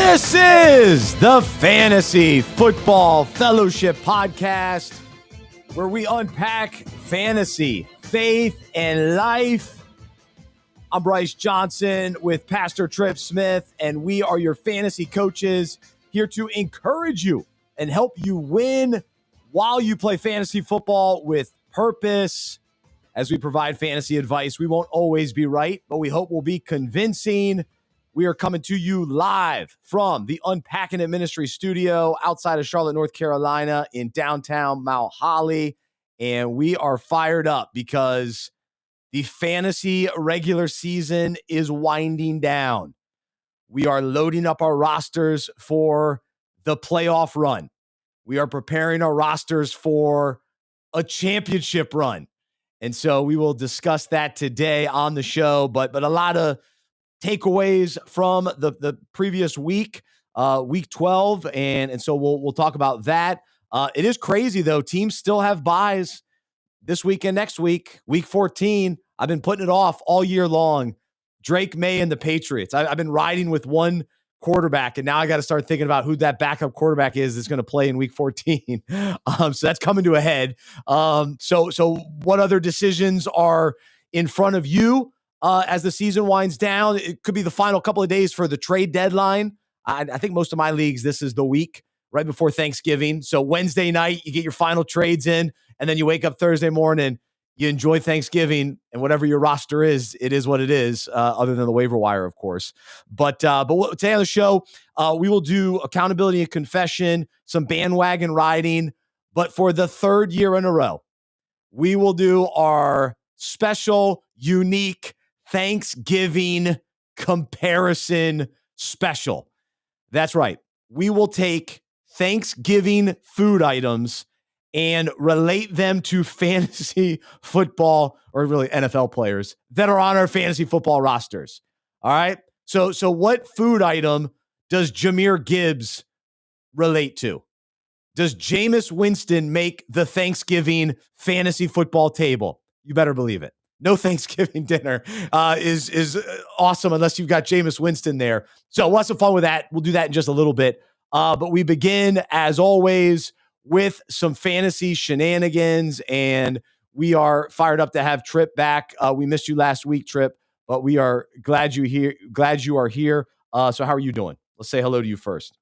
This is the Fantasy Football Fellowship Podcast, where we unpack fantasy, faith, and life. I'm Bryce Johnson with Pastor Trip Smith, and we are your fantasy coaches here to encourage you and help you win while you play fantasy football with purpose. As we provide fantasy advice, we won't always be right, but we hope we'll be convincing. We are coming to you live from the Unpacking It Ministry studio outside of Charlotte, North Carolina in downtown Mount Holly. And we are fired up because the fantasy regular season is winding down. We are loading up our rosters for the playoff run. We are preparing our rosters for a championship run. And so we will discuss that today on the show, but a lot of takeaways from the previous week, week 12. And so we'll talk about that. It is crazy though. Teams still have buys this week and next week, week 14. I've been putting it off all year long. Drake May and the Patriots. I've been riding with one quarterback, and now I got to start thinking about who that backup quarterback is that's going to play in week 14. So that's coming to a head. So what other decisions are in front of you as the season winds down? It could be the final couple of days for the trade deadline. I think most of my leagues, this is the week right before Thanksgiving. So Wednesday night, you get your final trades in, and then you wake up Thursday morning, you enjoy Thanksgiving, and whatever your roster is, it is what it is, other than the waiver wire, of course. But today on the show, we will do accountability and confession, some bandwagon riding. But for the third year in a row, we will do our special, unique Thanksgiving comparison special. That's right. We will take Thanksgiving food items and relate them to fantasy football, or really NFL players that are on our fantasy football rosters. All right. So what food item does Jahmyr Gibbs relate to? Does Jameis Winston make the Thanksgiving fantasy football table? You better believe it. No Thanksgiving dinner is awesome unless you've got Jameis Winston there. So we'll have some fun with that. We'll do that in just a little bit. But we begin, as always, with some fantasy shenanigans, and we are fired up to have Trip back. We missed you last week, Trip, but we are glad you are here. So how are you doing? Let's say hello to you first.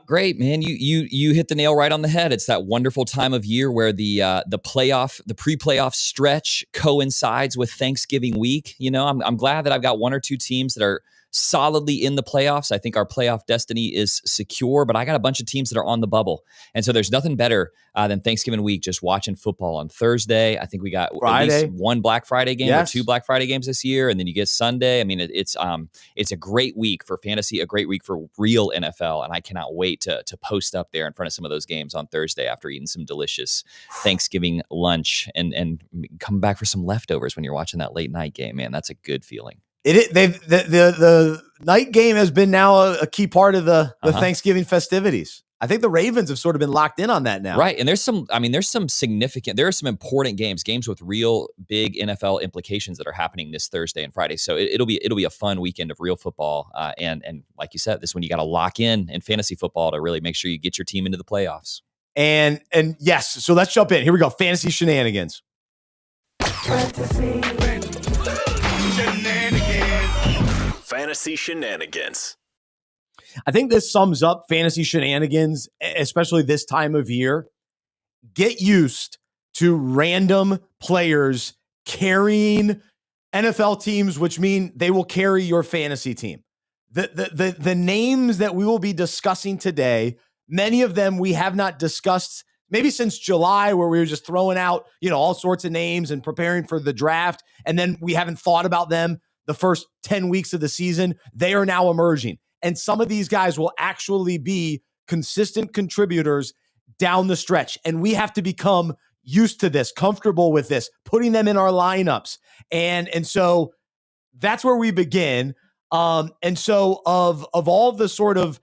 Great, man. You hit the nail right on the head. It's that wonderful time of year where the pre-playoff stretch coincides with Thanksgiving week. You know, I'm glad that I've got one or two teams that are solidly in the playoffs. I think our playoff destiny is secure, but I got a bunch of teams that are on the bubble. And so there's nothing better than Thanksgiving week, just watching football on Thursday. I think we got Friday, at least one Black Friday game, yes, or two Black Friday games this year. And then you get Sunday. I mean, it's a great week for fantasy, a great week for real NFL. And I cannot wait to post up there in front of some of those games on Thursday after eating some delicious Thanksgiving lunch and come back for some leftovers when you're watching that late night game. Man, that's a good feeling. The night game has been now a key part of the Thanksgiving festivities. I think the Ravens have sort of been locked in on that now. Right. And there are some important games with real big NFL implications that are happening this Thursday and Friday. So it'll be a fun weekend of real football. And like you said, this one you got to lock in fantasy football to really make sure you get your team into the playoffs. And yes, so let's jump in. Here we go. Fantasy shenanigans. Fantasy Shenanigans. I think this sums up fantasy shenanigans, especially this time of year. Get used to random players carrying NFL teams, which mean they will carry your fantasy team. The names that we will be discussing today, many of them we have not discussed maybe since July, where we were just throwing out, all sorts of names and preparing for the draft. And then we haven't thought about them the first 10 weeks of the season. They are now emerging. And some of these guys will actually be consistent contributors down the stretch. And we have to become used to this, comfortable with this, putting them in our lineups. And so that's where we begin. And so of all the sort of,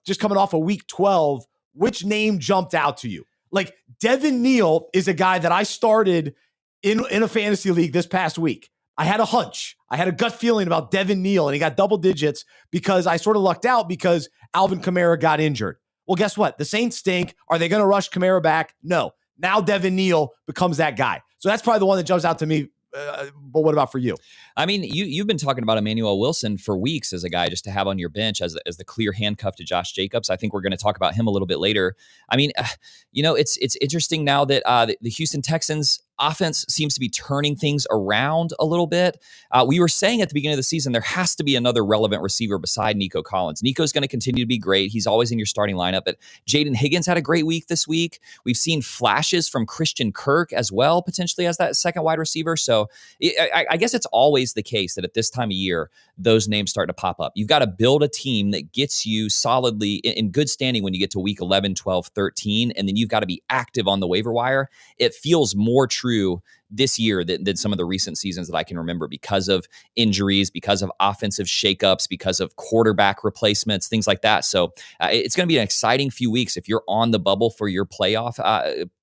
just coming off of week 12, which name jumped out to you? Like Devin Neal is a guy that I started in a fantasy league this past week. I had a hunch. I had a gut feeling about Devin Neal, and he got double digits because I sort of lucked out because Alvin Kamara got injured. Well, guess what? The Saints stink. Are they going to rush Kamara back? No. Now Devin Neal becomes that guy. So that's probably the one that jumps out to me. But what about for you? I mean, you've been talking about Emmanuel Wilson for weeks as a guy just to have on your bench as the clear handcuff to Josh Jacobs. I think we're going to talk about him a little bit later. I mean, it's interesting now that the Houston Texans offense seems to be turning things around a little bit. We were saying at the beginning of the season, there has to be another relevant receiver beside Nico Collins. Nico's going to continue to be great. He's always in your starting lineup, but Jaden Higgins had a great week this week. We've seen flashes from Christian Kirk as well, potentially as that second wide receiver. So I guess it's always the case that at this time of year, those names start to pop up. You've got to build a team that gets you solidly in good standing when you get to week 11, 12, 13, and then you've got to be active on the waiver wire. It feels more true this year than some of the recent seasons that I can remember because of injuries, because of offensive shakeups, because of quarterback replacements, things like that. So it's going to be an exciting few weeks if you're on the bubble for your playoff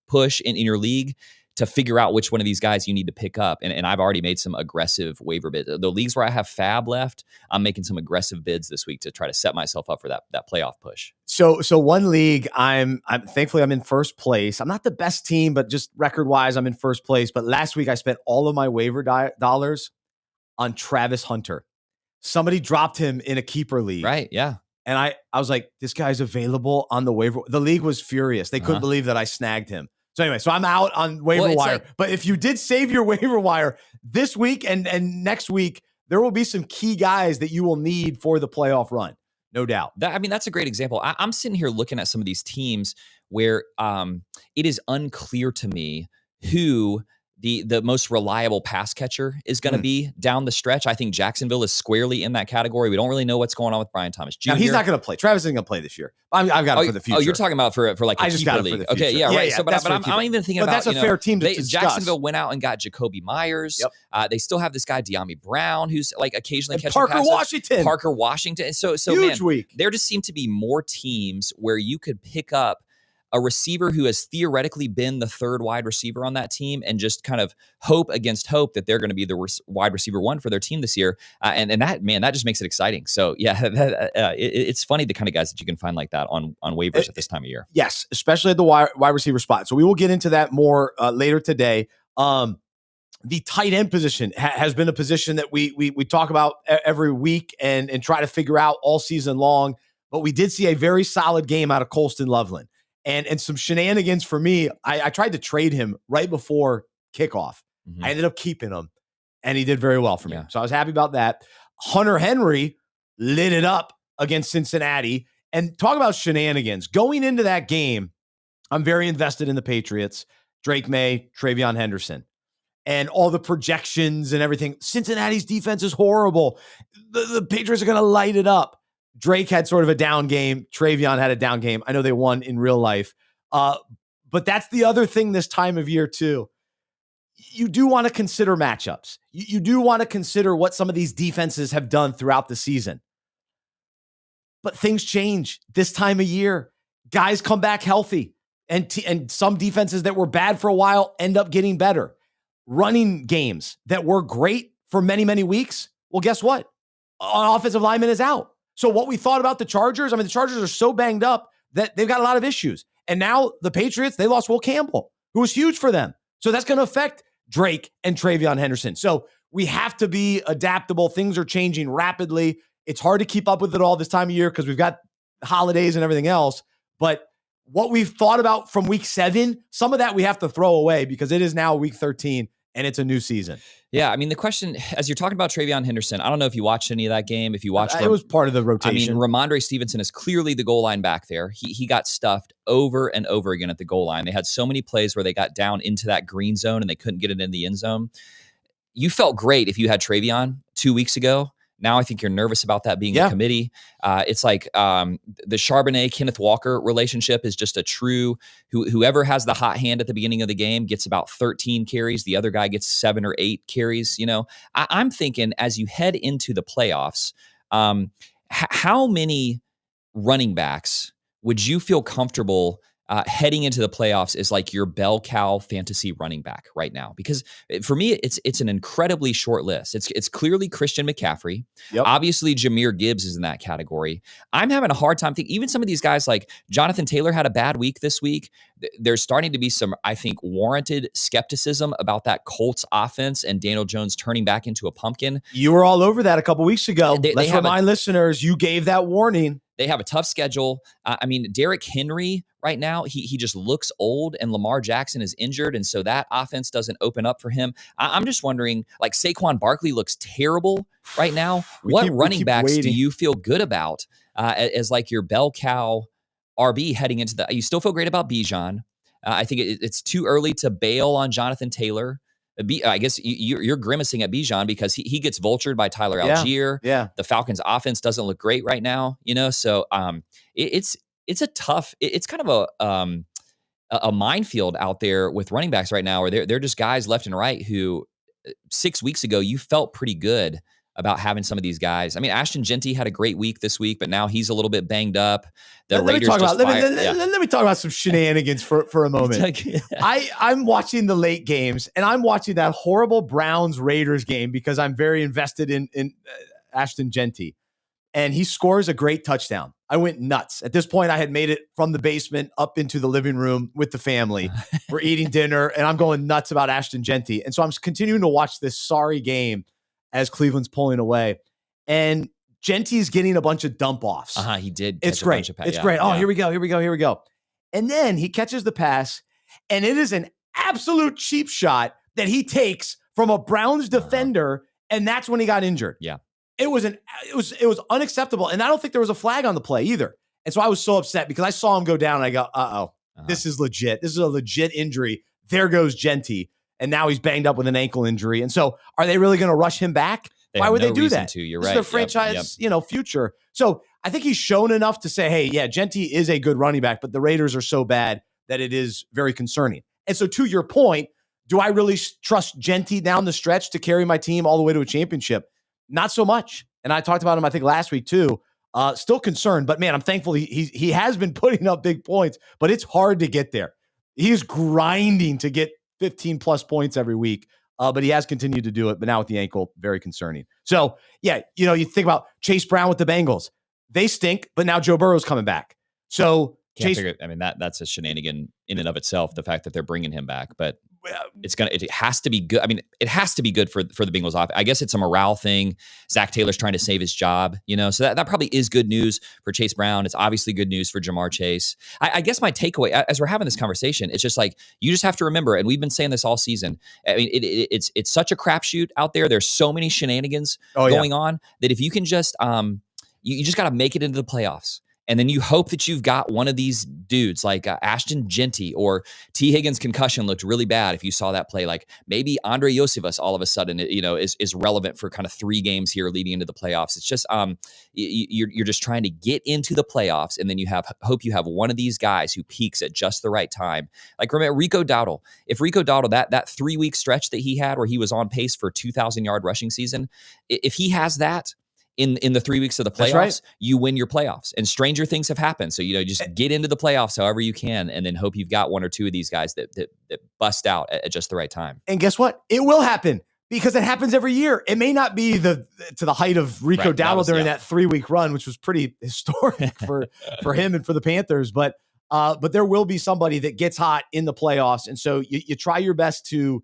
push in your league to figure out which one of these guys you need to pick up. And I've already made some aggressive waiver bids. The leagues where I have Fab left, I'm making some aggressive bids this week to try to set myself up for that playoff push. So one league, I'm thankfully I'm in first place. I'm not the best team, but just record wise, I'm in first place. But last week I spent all of my waiver dollars on Travis Hunter. Somebody dropped him in a keeper league. Right. Yeah. And I was like, this guy's available on the waiver. The league was furious. They couldn't believe that I snagged him. So anyway, so I'm out on waiver wire. But if you did save your waiver wire this week and next week, there will be some key guys that you will need for the playoff run. No doubt. That's a great example. I'm sitting here looking at some of these teams where it is unclear to me who the most reliable pass catcher is going to be down the stretch. I think Jacksonville is squarely in that category. We don't really know what's going on with Brian Thomas Jr. Now, he's not going to play. Travis isn't going to play this year. I've got it for the future. Oh, you're talking about for like a keeper league. Okay, yeah, right. Yeah, so, but I'm even thinking about that's a fair team to discuss. Jacksonville went out and got Jacoby Myers. Yep. They still have this guy De'Ami Brown, who's like occasionally catching passes. Parker Washington. So huge man, week. There just seem to be more teams where you could pick up a receiver who has theoretically been the third wide receiver on that team and just kind of hope against hope that they're going to be the wide receiver one for their team this year. And that just makes it exciting. So yeah, it's funny the kind of guys that you can find like that on waivers at this time of year. Yes, especially at the wide receiver spot. So we will get into that more later today. The tight end position has been a position that we talk about every week and try to figure out all season long. But we did see a very solid game out of Colston Loveland. And some shenanigans for me. I tried to trade him right before kickoff. I ended up keeping him, and he did very well for me. So I was happy about that. Hunter Henry lit it up against Cincinnati. And talk about shenanigans. Going into that game, I'm very invested in the Patriots. Drake May, Travion Henderson, and all the projections and everything. Cincinnati's defense is horrible. The Patriots are going to light it up. Drake had sort of a down game. Travion had a down game. I know they won in real life. But that's the other thing this time of year, too. You do want to consider matchups. You do want to consider what some of these defenses have done throughout the season. But things change this time of year. Guys come back healthy. And some defenses that were bad for a while end up getting better. Running games that were great for many, many weeks. Well, guess what? An offensive lineman is out. So what we thought about the Chargers, the Chargers are so banged up that they've got a lot of issues. And now the Patriots, they lost Will Campbell, who was huge for them. So that's going to affect Drake and Travion Henderson. So we have to be adaptable. Things are changing rapidly. It's hard to keep up with it all this time of year because we've got holidays and everything else. But what we've thought about from week 7, some of that we have to throw away because it is now week 13 and it's a new season. Yeah, the question, as you're talking about Travion Henderson, I don't know if you watched any of that game. If you watched it was part of the rotation. Ramondre Stevenson is clearly the goal line back there. He got stuffed over and over again at the goal line. They had so many plays where they got down into that green zone and they couldn't get it in the end zone. You felt great if you had Travion 2 weeks ago. Now I think you're nervous about that being a committee. It's like the Charbonnet-Kenneth Walker relationship is just a true, whoever has the hot hand at the beginning of the game gets about 13 carries. The other guy gets 7 or 8 carries. I'm thinking as you head into the playoffs, how many running backs would you feel comfortable heading into the playoffs is like your bell cow fantasy running back right now. Because for me, it's an incredibly short list. It's clearly Christian McCaffrey. Yep. Obviously, Jahmyr Gibbs is in that category. I'm having a hard time thinking, even some of these guys like Jonathan Taylor had a bad week this week. There's starting to be some, I think, warranted skepticism about that Colts offense and Daniel Jones turning back into a pumpkin. You were all over that a couple weeks ago. Let's remind listeners, you gave that warning. They have a tough schedule. I mean, Derrick Henry right now, he just looks old, and Lamar Jackson is injured, and so that offense doesn't open up for him. I'm just wondering, like Saquon Barkley looks terrible right now. What running backs do you feel good about as like your bell cow RB heading into the? You still feel great about Bijan. I think it's too early to bail on Jonathan Taylor. I guess you're grimacing at Bijan because he gets vultured by Tyler Algier. Yeah. The Falcons' offense doesn't look great right now, so it's a tough. It's kind of a minefield out there with running backs right now, where they're just guys left and right who 6 weeks ago you felt pretty good about having some of these guys. I mean, Ashton Genty had a great week this week, but now he's a little bit banged up. Let me talk about some shenanigans for a moment. I'm watching the late games, and I'm watching that horrible Browns-Raiders game because I'm very invested in Ashton Genty. And he scores a great touchdown. I went nuts. At this point, I had made it from the basement up into the living room with the family. We're eating dinner, and I'm going nuts about Ashton Genty. And so I'm continuing to watch this sorry game as Cleveland's pulling away. And Genty's getting a bunch of dump offs. He did. It's great. It's great. Oh, here we go. And then he catches the pass, and it is an absolute cheap shot that he takes from a Browns defender, and that's when he got injured. Yeah. It was unacceptable. And I don't think there was a flag on the play either. And so I was so upset because I saw him go down, and I go, this is legit. This is a legit injury. There goes Genty. And now he's banged up with an ankle injury. And so are they really going to rush him back? Why would they do that? You're this right. is their franchise, future. So I think he's shown enough to say, hey, yeah, Genty is a good running back, but the Raiders are so bad that it is very concerning. And so to your point, do I really trust Genty down the stretch to carry my team all the way to a championship? Not so much. And I talked about him, I think, last week too. Still concerned, but man, I'm thankful he has been putting up big points, but it's hard to get there. He's grinding to get 15 plus points every week, but he has continued to do it. But now with the ankle, very concerning. So yeah, you think about Chase Brown with the Bengals. They stink, but now Joe Burrow's coming back. So that's a shenanigan in and of itself, the fact that they're bringing him back, but it has to be good. I mean, it has to be good for the Bengals off. I guess it's a morale thing. Zach Taylor's trying to save his job, so that probably is good news for Chase Brown. It's obviously good news for Jamar Chase. I guess my takeaway as we're having this conversation, it's just like, you just have to remember, and we've been saying this all season. I mean, it's such a crapshoot out there. There's so many shenanigans going on that if you can just, you just got to make it into the playoffs. And then you hope that you've got one of these dudes like Ashton Genty, or T. Higgins' concussion looked really bad if you saw that play. Like maybe Andre Iosivas all of a sudden, is relevant for kind of 3 games here leading into the playoffs. It's just you're just trying to get into the playoffs, and then hope you have one of these guys who peaks at just the right time. Like remember Rico Dowdle. If Rico Dowdle, that 3-week stretch that he had where he was on pace for 2,000-yard rushing season, if he has that in the 3 weeks of the playoffs, right, you win your playoffs. And stranger things have happened. So, just get into the playoffs however you can, and then hope you've got 1 or 2 of these guys that bust out at just the right time. And guess what? It will happen because it happens every year. It may not be to the height of Rico Dowdle during that 3-week run, which was pretty historic for him and for the Panthers. But there will be somebody that gets hot in the playoffs. And so you try your best to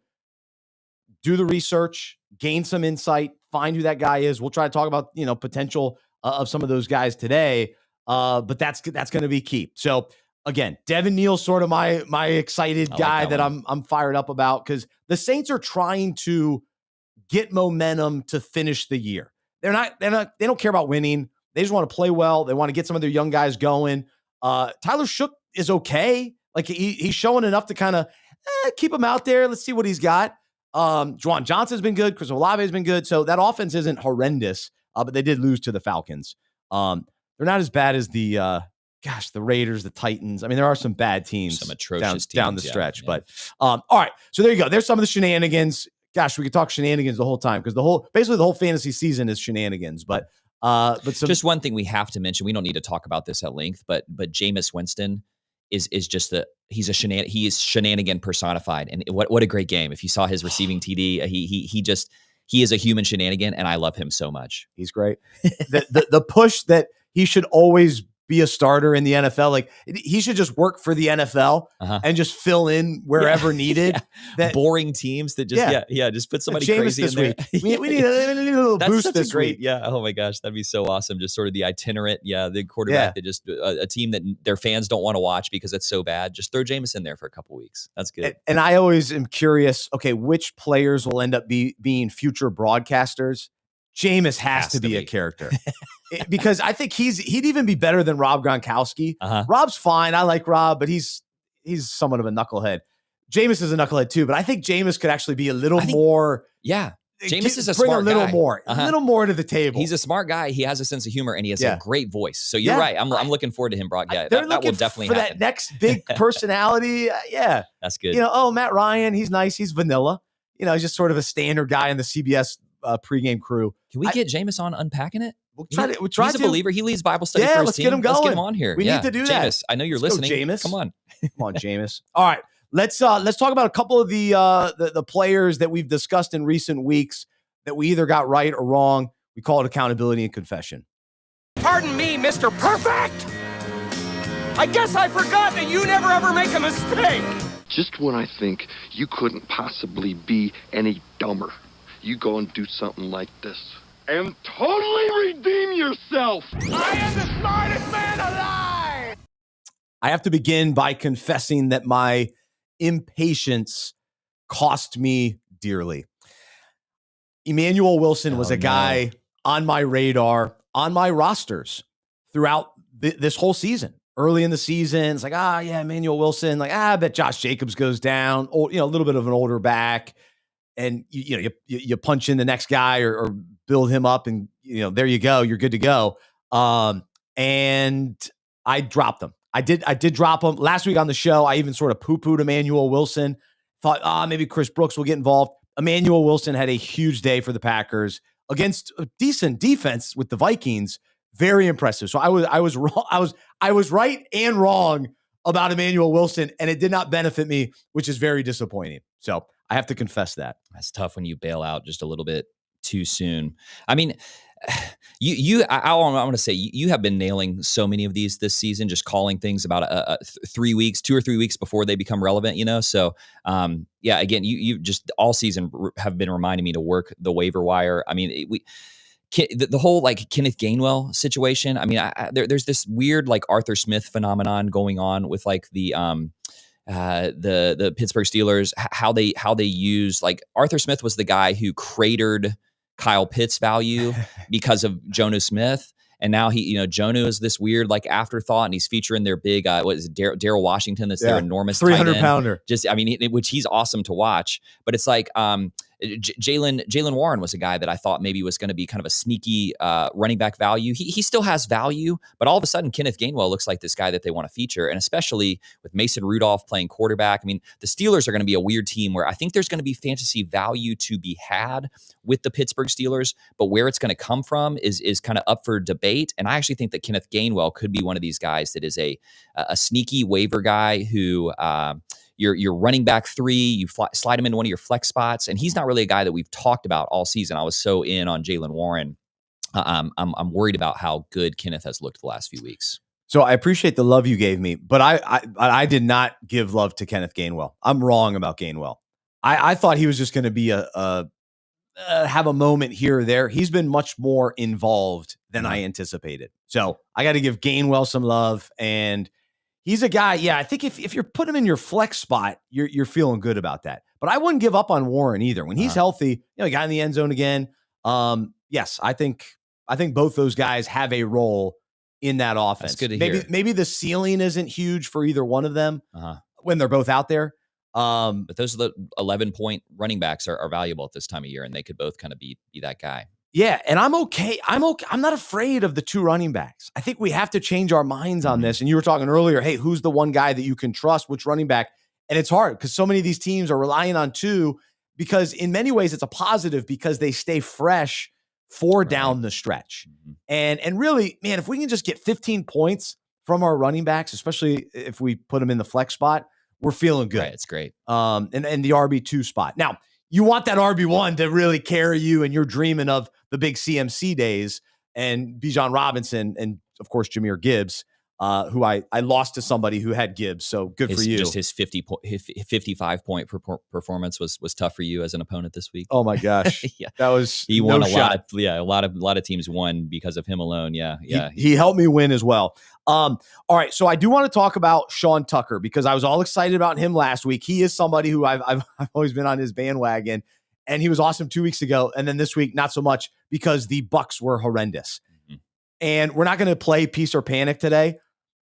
do the research, gain some insight, find who that guy is. We'll try to talk about, potential of some of those guys today. But that's going to be key. So again, Devin Neal's sort of my excited guy that I'm fired up about, because the Saints are trying to get momentum to finish the year. They don't care about winning. They just want to play well. They want to get some of their young guys going. Tyler Shook is okay. Like he's showing enough to kind of keep him out there. Let's see what he's got. Juwan Johnson's been good. Chris Olave has been good. So that offense isn't horrendous, but they did lose to the Falcons. They're not as bad as the Raiders, the Titans. I mean, there are some bad teams, some atrocious teams down the stretch, but all right. So there you go. There's some of the shenanigans. Gosh, we could talk shenanigans the whole time, because basically the whole fantasy season is shenanigans, but just one thing we have to mention, we don't need to talk about this at length, but Jameis Winston is just he is shenanigan personified. And what a great game. If you saw his receiving TD, he is a human shenanigan, and I love him so much. He's great. The push that he should always be a starter in the NFL. Like, he should just work for the NFL and just fill in wherever needed. That boring teams that just just put somebody Jameis crazy this in there. week. we need a little That's boost such this a great, week. Yeah. Oh my gosh, that'd be so awesome. Just sort of the itinerant, the quarterback that just a team that their fans don't want to watch because it's so bad. Just throw Jameis in there for a couple weeks. That's good. And I always am curious. Okay, which players will end up being future broadcasters? Jameis has to be a character. Because I think he'd even be better than Rob Gronkowski. Rob's fine. I like Rob, but he's somewhat of a knucklehead. Jameis is a knucklehead too, but I think Jameis could actually be a little more. Yeah. Jameis is a bring smart a little guy. more, a little more to the table. He's a smart guy. He has a sense of humor, and he has a great voice. So you're right. I'm looking forward to him, Brock. Yeah, that will definitely for happen. That next big personality. That's good. Matt Ryan, he's nice. He's vanilla. He's just sort of a standard guy in the CBS pregame crew. Can we get Jameis on unpacking it? We'll try He's a believer. He leads Bible study for his let's team. Get him going. Let's get him on here. We need to do that. Jameis, I know you're listening. Jameis. Come on. Come on, Jameis. All right. Let's talk about a couple of the players that we've discussed in recent weeks that we either got right or wrong. We call it accountability and confession. Pardon me, Mr. Perfect. I guess I forgot that you never ever make a mistake. Just when I think you couldn't possibly be any dumber, you go and do something like this and totally redeem yourself. I am the smartest man alive. I have to begin by confessing that my impatience cost me dearly. Emmanuel Wilson was a guy on my radar, on my rosters throughout this whole season. Early in the season, it's like, Emmanuel Wilson. Like, I bet Josh Jacobs goes down. A little bit of an older back. And you punch in the next guy or build him up, and there you go, you're good to go. And I dropped him. I did drop him last week on the show. I even sort of poo-pooed Emmanuel Wilson. Thought, maybe Chris Brooks will get involved. Emmanuel Wilson had a huge day for the Packers against a decent defense with the Vikings. Very impressive. So I was wrong. I was right and wrong about Emmanuel Wilson, and it did not benefit me, which is very disappointing. So I have to confess that. That's tough when you bail out just a little bit too soon. I mean, I want to say you have been nailing so many of these this season, just calling things about 2 or 3 weeks before they become relevant, So, again, you just all season have been reminding me to work the waiver wire. I mean, the whole Kenneth Gainwell situation. I mean, there's this weird Arthur Smith phenomenon going on with the Pittsburgh Steelers, how they use Arthur Smith was the guy who cratered Kyle Pitts' value because of Jonnu Smith. And now Jonnu is this weird afterthought, and he's featuring their big Darryl Washington, that's their enormous 300-pounder. Just which he's awesome to watch. But it's Jalen Warren was a guy that I thought maybe was going to be kind of a sneaky running back value. He still has value, but all of a sudden Kenneth Gainwell looks like this guy that they want to feature, and especially with Mason Rudolph playing quarterback. I mean, the Steelers are going to be a weird team where I think there's going to be fantasy value to be had with the Pittsburgh Steelers, but where it's going to come from is kind of up for debate. And I actually think that Kenneth Gainwell could be one of these guys that is a sneaky waiver guy who You're running back 3, you slide him into one of your flex spots, and he's not really a guy that we've talked about all season. I was so in on Jalen Warren. I'm worried about how good Kenneth has looked the last few weeks. So I appreciate the love you gave me, but I did not give love to Kenneth Gainwell. I'm wrong about Gainwell. I thought he was just going to be have a moment here or there. He's been much more involved than I anticipated. So I got to give Gainwell some love, and he's a guy. Yeah, I think if you're putting him in your flex spot, you're feeling good about that. But I wouldn't give up on Warren either. When he's healthy, he got in the end zone again. Yes, I think both those guys have a role in that offense. That's good to hear. Maybe the ceiling isn't huge for either one of them when they're both out there. But those 11-point running backs are valuable at this time of year, and they could both kind of be that guy. Yeah, and I'm okay. I'm not afraid of the 2 running backs. I think we have to change our minds on this. And you were talking earlier, hey, who's the one guy that you can trust? Which running back? And it's hard because so many of these teams are relying on 2, because in many ways it's a positive because they stay fresh for down the stretch. And really, man, if we can just get 15 points from our running backs, especially if we put them in the flex spot, we're feeling good. Right, it's great. And the RB2 spot. Now, you want that RB1 to really carry you, and you're dreaming of the big CMC days and Bijan Robinson and, of course, Jahmyr Gibbs, who I lost to somebody who had Gibbs. So good for you. Just his 55-point performance was tough for you as an opponent this week. Oh my gosh. Yeah. That was he won no a shot. lot of teams won because of him alone. Yeah. He helped me win as well. All right. So I do want to talk about Sean Tucker because I was all excited about him last week. He is somebody who I've always been on his bandwagon, and he was awesome 2 weeks ago. And then this week, not so much because the Bucs were horrendous. Mm-hmm. And we're not going to play peace or panic today,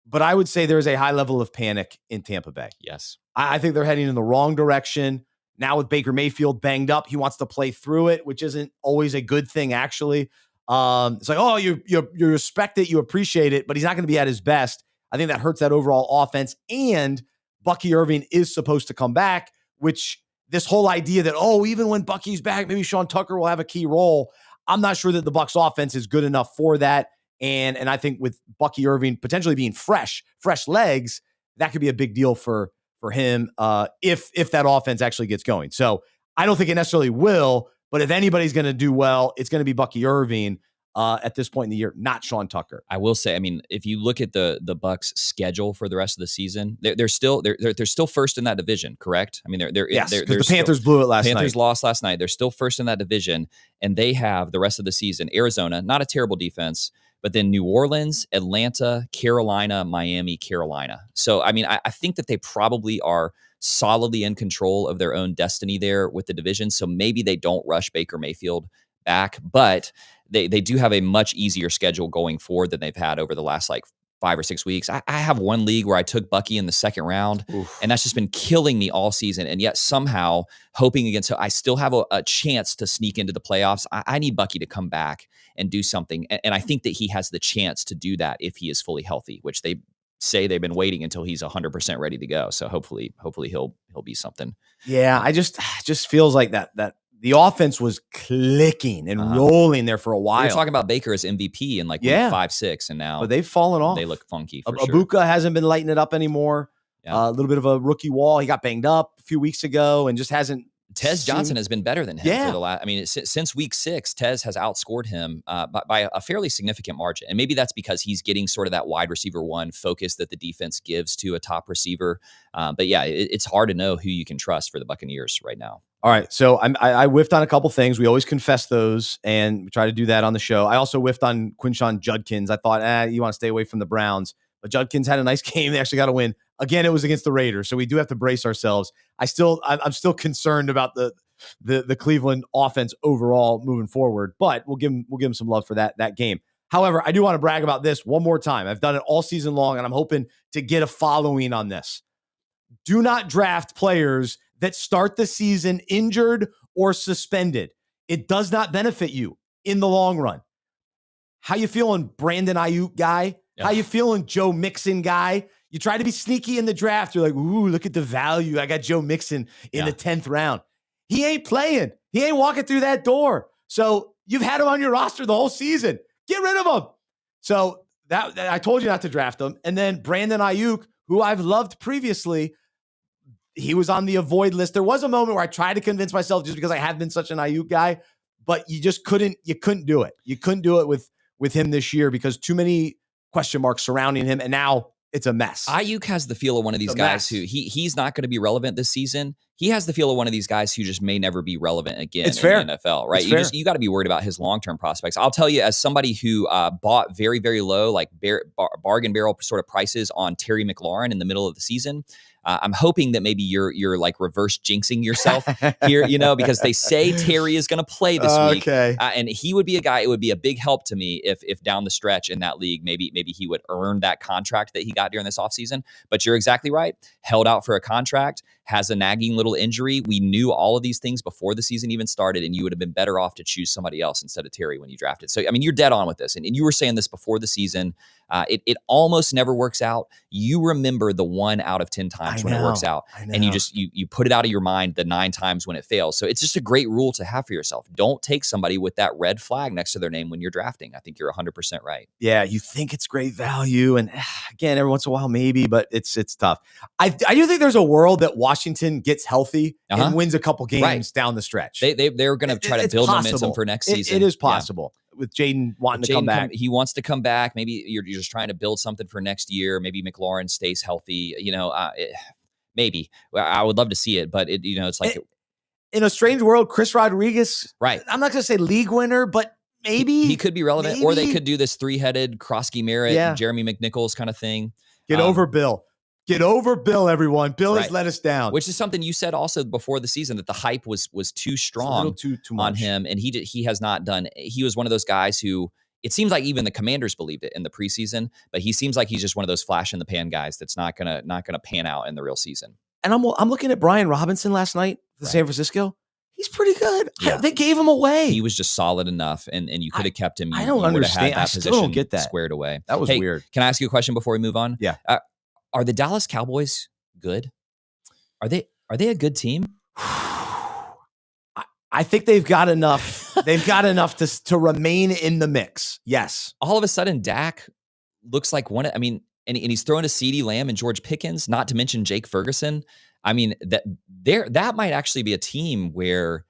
but I would say there's a high level of panic in Tampa Bay. Yes. I think they're heading in the wrong direction. Now with Baker Mayfield banged up, he wants to play through it, which isn't always a good thing, actually. It's like, oh, you respect it, you appreciate it, but he's not going to be at his best. I think that hurts that overall offense. And Bucky Irving is supposed to come back, which this whole idea that, oh, even when Bucky's back, maybe Sean Tucker will have a key role. I'm not sure that the Bucs offense is good enough for that. And I think with Bucky Irving potentially being fresh legs, that could be a big deal for him if that offense actually gets going. So I don't think it necessarily will, but if anybody's going to do well, it's going to be Bucky Irving at this point in the year, not Sean Tucker. I will say, I mean, if you look at the Bucs schedule for the rest of the season, they're still first in that division, correct? I mean, they're the Panthers blew it last night. Panthers lost last night. They're still first in that division, and they have the rest of the season. Arizona, not a terrible defense, but then New Orleans, Atlanta, Carolina, Miami, Carolina. So, I mean, I think that they probably are solidly in control of their own destiny there with the division. So maybe they don't rush Baker Mayfield back, but they do have a much easier schedule going forward than they've had over the last 5 or 6 weeks. I have one league where I took Bucky in the second round, and that's just been killing me all season. And yet somehow hoping against, I still have a chance to sneak into the playoffs. I need Bucky to come back and do something. And I think that he has the chance to do that if he is fully healthy, which they say they've been waiting until he's 100% ready to go. So hopefully he'll be something. Yeah. I just feels like that the offense was clicking and rolling there for a while. We're talking about Baker as MVP in week 5-6, and now but they've fallen off. They look funky for Ibuka sure. hasn't been lighting it up anymore. Yeah. A little bit of a rookie wall. He got banged up a few weeks ago and just hasn't. Tez Johnson has been better than him for the last. I mean, since week 6, Tez has outscored him by a fairly significant margin, and maybe that's because he's getting sort of that wide receiver one focus that the defense gives to a top receiver. But yeah, it's hard to know who you can trust for the Buccaneers right now. All right, so I whiffed on a couple things. We always confess those, and we try to do that on the show. I also whiffed on Quinshon Judkins. I thought, you want to stay away from the Browns, but Judkins had a nice game. They actually got a win. Again, it was against the Raiders, so we do have to brace ourselves. I'm still concerned about the Cleveland offense overall moving forward, but we'll give him some love for that game. However, I do want to brag about this one more time. I've done it all season long, and I'm hoping to get a following on this. Do not draft players that start the season injured or suspended. It does not benefit you in the long run. How you feeling, Brandon Ayuk guy? Yeah. How you feeling, Joe Mixon guy? You try to be sneaky in the draft. You're like, ooh, look at the value. I got Joe Mixon in the 10th round. He ain't playing. He ain't walking through that door. So you've had him on your roster the whole season. Get rid of him. So that I told you not to draft him. And then Brandon Ayuk, who I've loved previously, he was on the avoid list. There was a moment where I tried to convince myself just because I have been such an Ayuk guy, but you just couldn't do it. You couldn't do it with him this year because too many question marks surrounding him. And now it's a mess. Ayuk has the feel of one of these guys who he's not going to be relevant this season. He has the feel of one of these guys who just may never be relevant again in the NFL, right? You got to be worried about his long-term prospects. I'll tell you, as somebody who bought very, very low, bargain barrel sort of prices on Terry McLaurin in the middle of the season, I'm hoping that maybe you're like reverse jinxing yourself here, because they say Terry is going to play this week. And he would be a guy, it would be a big help to me if down the stretch in that league, maybe he would earn that contract that he got during this offseason. But you're exactly right. Held out for a contract, has a nagging little injury. We knew all of these things before the season even started, and you would have been better off to choose somebody else instead of Terry when you drafted. So, I mean, you're dead on with this. And you were saying this before the season. It almost never works out. You remember the 1 out of 10 times when it works out, and you put it out of your mind the 9 times when it fails. So it's just a great rule to have for yourself. Don't take somebody with that red flag next to their name when you're drafting. I think you're 100% right. Yeah, you think it's great value, and again, every once in a while maybe, but it's tough. I do think there's a world that Washington gets healthy and wins a couple games down the stretch. They're going to try to build momentum for next season. It is possible. With Jaden wanting to come back. He wants to come back. Maybe you're just trying to build something for next year. Maybe McLaurin stays healthy. Maybe. I would love to see it, but it's like in a strange world, Chris Rodriguez. Right. I'm not going to say league winner, but maybe he could be relevant, or they could do this 3-headed Krosky Merritt, Jeremy McNichols kind of thing. Get over Bill. Get over Bill, everyone. Bill has let us down. Which is something you said also before the season, that the hype was too strong too much on him, and he has not done. He was one of those guys who it seems like even the Commanders believed it in the preseason, but he seems like he's just one of those flash in the pan guys that's not gonna pan out in the real season. And I'm looking at Brian Robinson last night for San Francisco. He's pretty good. Yeah. They gave him away. He was just solid enough, and you could have kept him. I don't understand. I still don't get that squared away. That was weird. Can I ask you a question before we move on? Yeah. Are the Dallas Cowboys good? Are they a good team? I think they've got enough. They've got enough to remain in the mix. Yes. All of a sudden, Dak looks like one. I mean, and he's throwing to CeeDee Lamb and George Pickens, not to mention Jake Ferguson. I mean, that might actually be a team where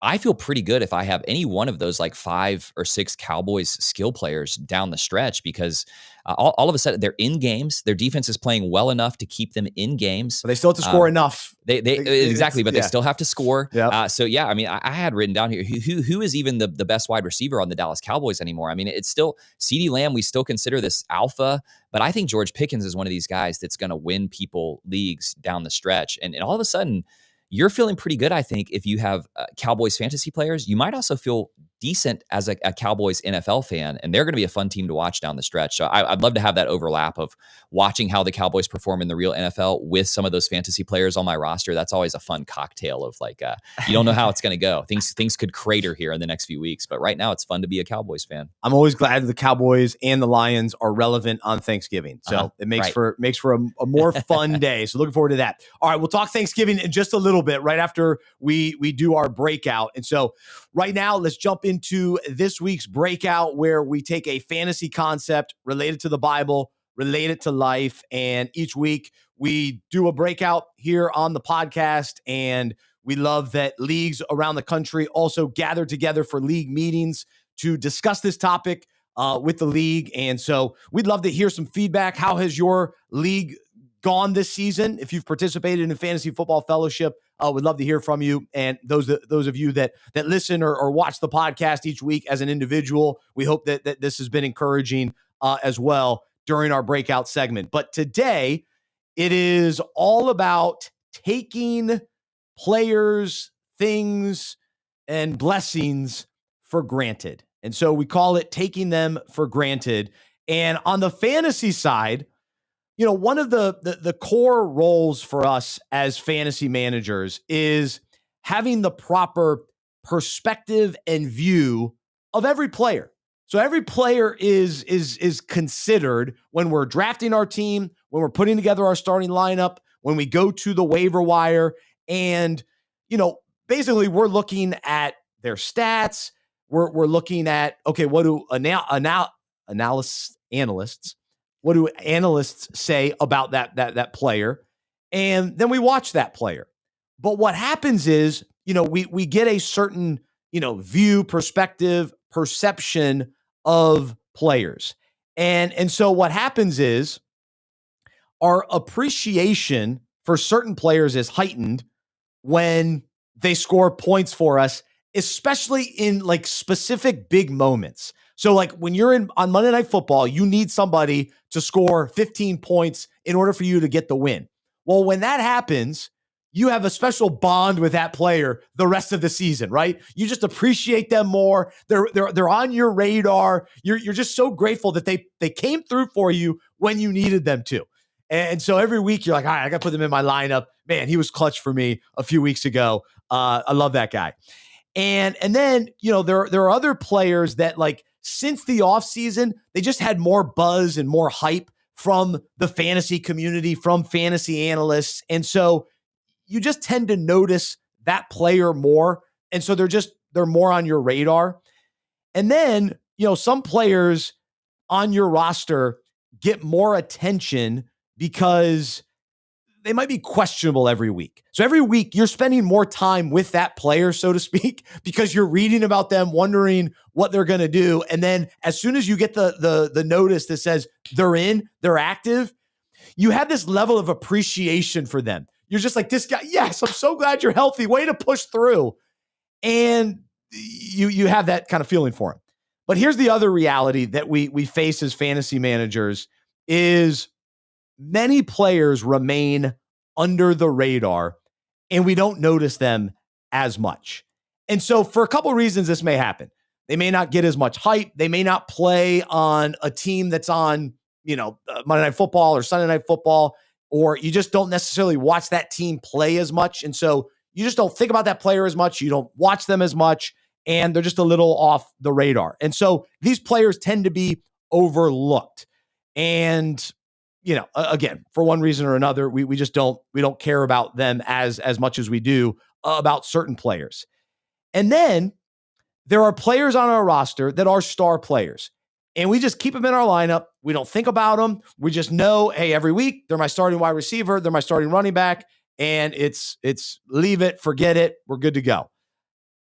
I feel pretty good if I have any one of those like 5 or 6 Cowboys skill players down the stretch, because all of a sudden they're in games. Their defense is playing well enough to keep them in games. But they still have to score enough. They exactly, but they still have to score. Yep. So yeah, I mean, I had written down here who is even the best wide receiver on the Dallas Cowboys anymore. I mean, it's still CeeDee Lamb. We still consider this alpha, but I think George Pickens is one of these guys that's going to win people leagues down the stretch. And all of a sudden, you're feeling pretty good, I think, if you have Cowboys fantasy players. You might also feel decent as a Cowboys NFL fan, and they're going to be a fun team to watch down the stretch. So I'd love to have that overlap of watching how the Cowboys perform in the real NFL with some of those fantasy players on my roster. That's always a fun cocktail of like, you don't know how it's going to go. Things could crater here in the next few weeks, but right now it's fun to be a Cowboys fan. I'm always glad the Cowboys and the Lions are relevant on Thanksgiving. So it makes for a more fun day. So looking forward to that. All right, we'll talk Thanksgiving in just a little bit right after we do our breakout. And so right now, let's jump into this week's breakout, where we take a fantasy concept related to the Bible, related to life, and each week we do a breakout here on the podcast. And we love that leagues around the country also gather together for league meetings to discuss this topic with the league. And so we'd love to hear some feedback. How has your league gone this season? If you've participated in Fantasy Football Fellowship, we'd love to hear from you. And those of you that listen or watch the podcast each week as an individual, we hope that this has been encouraging as well during our breakout segment. But today, it is all about taking players, things, and blessings for granted. And so we call it taking them for granted. And on the fantasy side, one of the core roles for us as fantasy managers is having the proper perspective and view of every player. So every player is considered when we're drafting our team, when we're putting together our starting lineup, when we go to the waiver wire. And, basically we're looking at their stats. We're looking at, okay, what do analysts what do analysts say about that player? And then we watch that player. But what happens is, we get a certain, view, perspective, perception of players. And so what happens is our appreciation for certain players is heightened when they score points for us, especially in like specific big moments. So like when you're on Monday Night Football, you need somebody to score 15 points in order for you to get the win. Well, when that happens, you have a special bond with that player the rest of the season, right? You just appreciate them more. They're on your radar. You're just so grateful that they came through for you when you needed them to. And so every week you're like, all right, I got to put them in my lineup. man, he was clutch for me a few weeks ago. I love that guy. And then, there are other players that, like, since the offseason, they just had more buzz and more hype from the fantasy community, from fantasy analysts. And so you just tend to notice that player more. And so they're more on your radar. And then, some players on your roster get more attention because they might be questionable every week. So every week you're spending more time with that player, so to speak, because you're reading about them, wondering what they're going to do. And then as soon as you get the notice that says they're active, you have this level of appreciation for them. You're just like, this guy, yes, I'm so glad you're healthy. Way to push through. And you have that kind of feeling for him. But here's the other reality that we face as fantasy managers is many players remain under the radar and we don't notice them as much. And so for a couple of reasons, this may happen. They may not get as much hype. They may not play on a team that's on, Monday Night Football or Sunday Night Football, or you just don't necessarily watch that team play as much. And so you just don't think about that player as much. You don't watch them as much, and they're just a little off the radar. And so these players tend to be overlooked. And again, for one reason or another, we don't care about them as much as we do about certain players. And then there are players on our roster that are star players, and we just keep them in our lineup. We don't think about them. We just know, hey, every week they're my starting wide receiver, they're my starting running back, and it's leave it, forget it, we're good to go.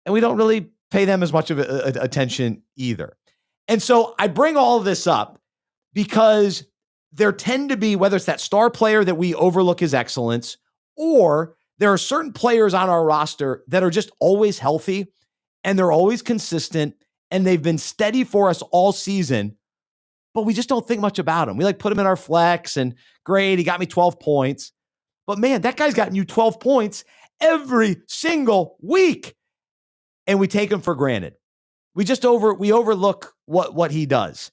And we don't really pay them as much of attention either. And so I bring all of this up because there tend to be, whether it's that star player that we overlook his excellence, or there are certain players on our roster that are just always healthy and they're always consistent and they've been steady for us all season, but we just don't think much about them. We put them in our flex and great, he got me 12 points. But man, that guy's gotten you 12 points every single week. And we take him for granted. We overlook what he does.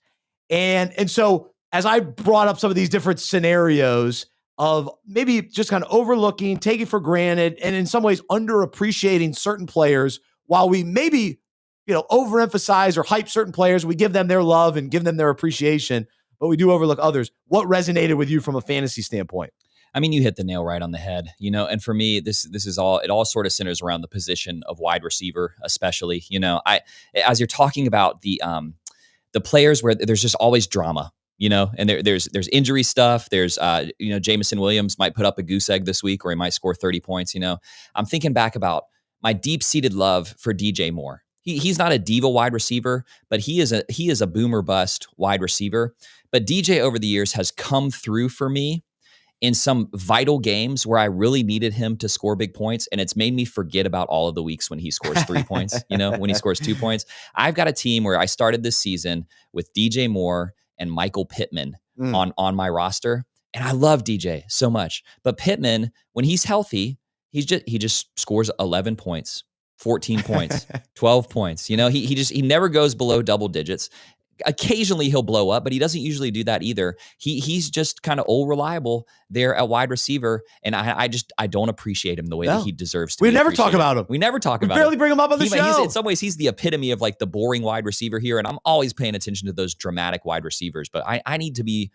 And so as I brought up some of these different scenarios of maybe just kind of overlooking, taking for granted, and in some ways underappreciating certain players, while we maybe, overemphasize or hype certain players, we give them their love and give them their appreciation, but we do overlook others. What resonated with you from a fantasy standpoint? I mean, you hit the nail right on the head, and for me, this is all, it all sort of centers around the position of wide receiver, especially, as you're talking about the players where there's just always drama, and there's injury stuff. There's, Jameson Williams might put up a goose egg this week, or he might score 30 points. I'm thinking back about my deep-seated love for DJ Moore. He's not a diva wide receiver, but he is a boomer bust wide receiver. But DJ over the years has come through for me in some vital games where I really needed him to score big points. And it's made me forget about all of the weeks when he scores 3 points, when he scores 2 points. I've got a team where I started this season with DJ Moore and Michael Pittman on my roster. And I love DJ so much. But Pittman, when he's healthy, he just scores 11 points, 14 points, 12 points. He never goes below double digits. Occasionally he'll blow up, but he doesn't usually do that either. He's just kind of old reliable there at wide receiver, and I don't appreciate him the way that he deserves to. We never talk about him. We never talk about him. We barely bring him up on the show. In some ways, he's the epitome of the boring wide receiver here, and I'm always paying attention to those dramatic wide receivers. But I need to be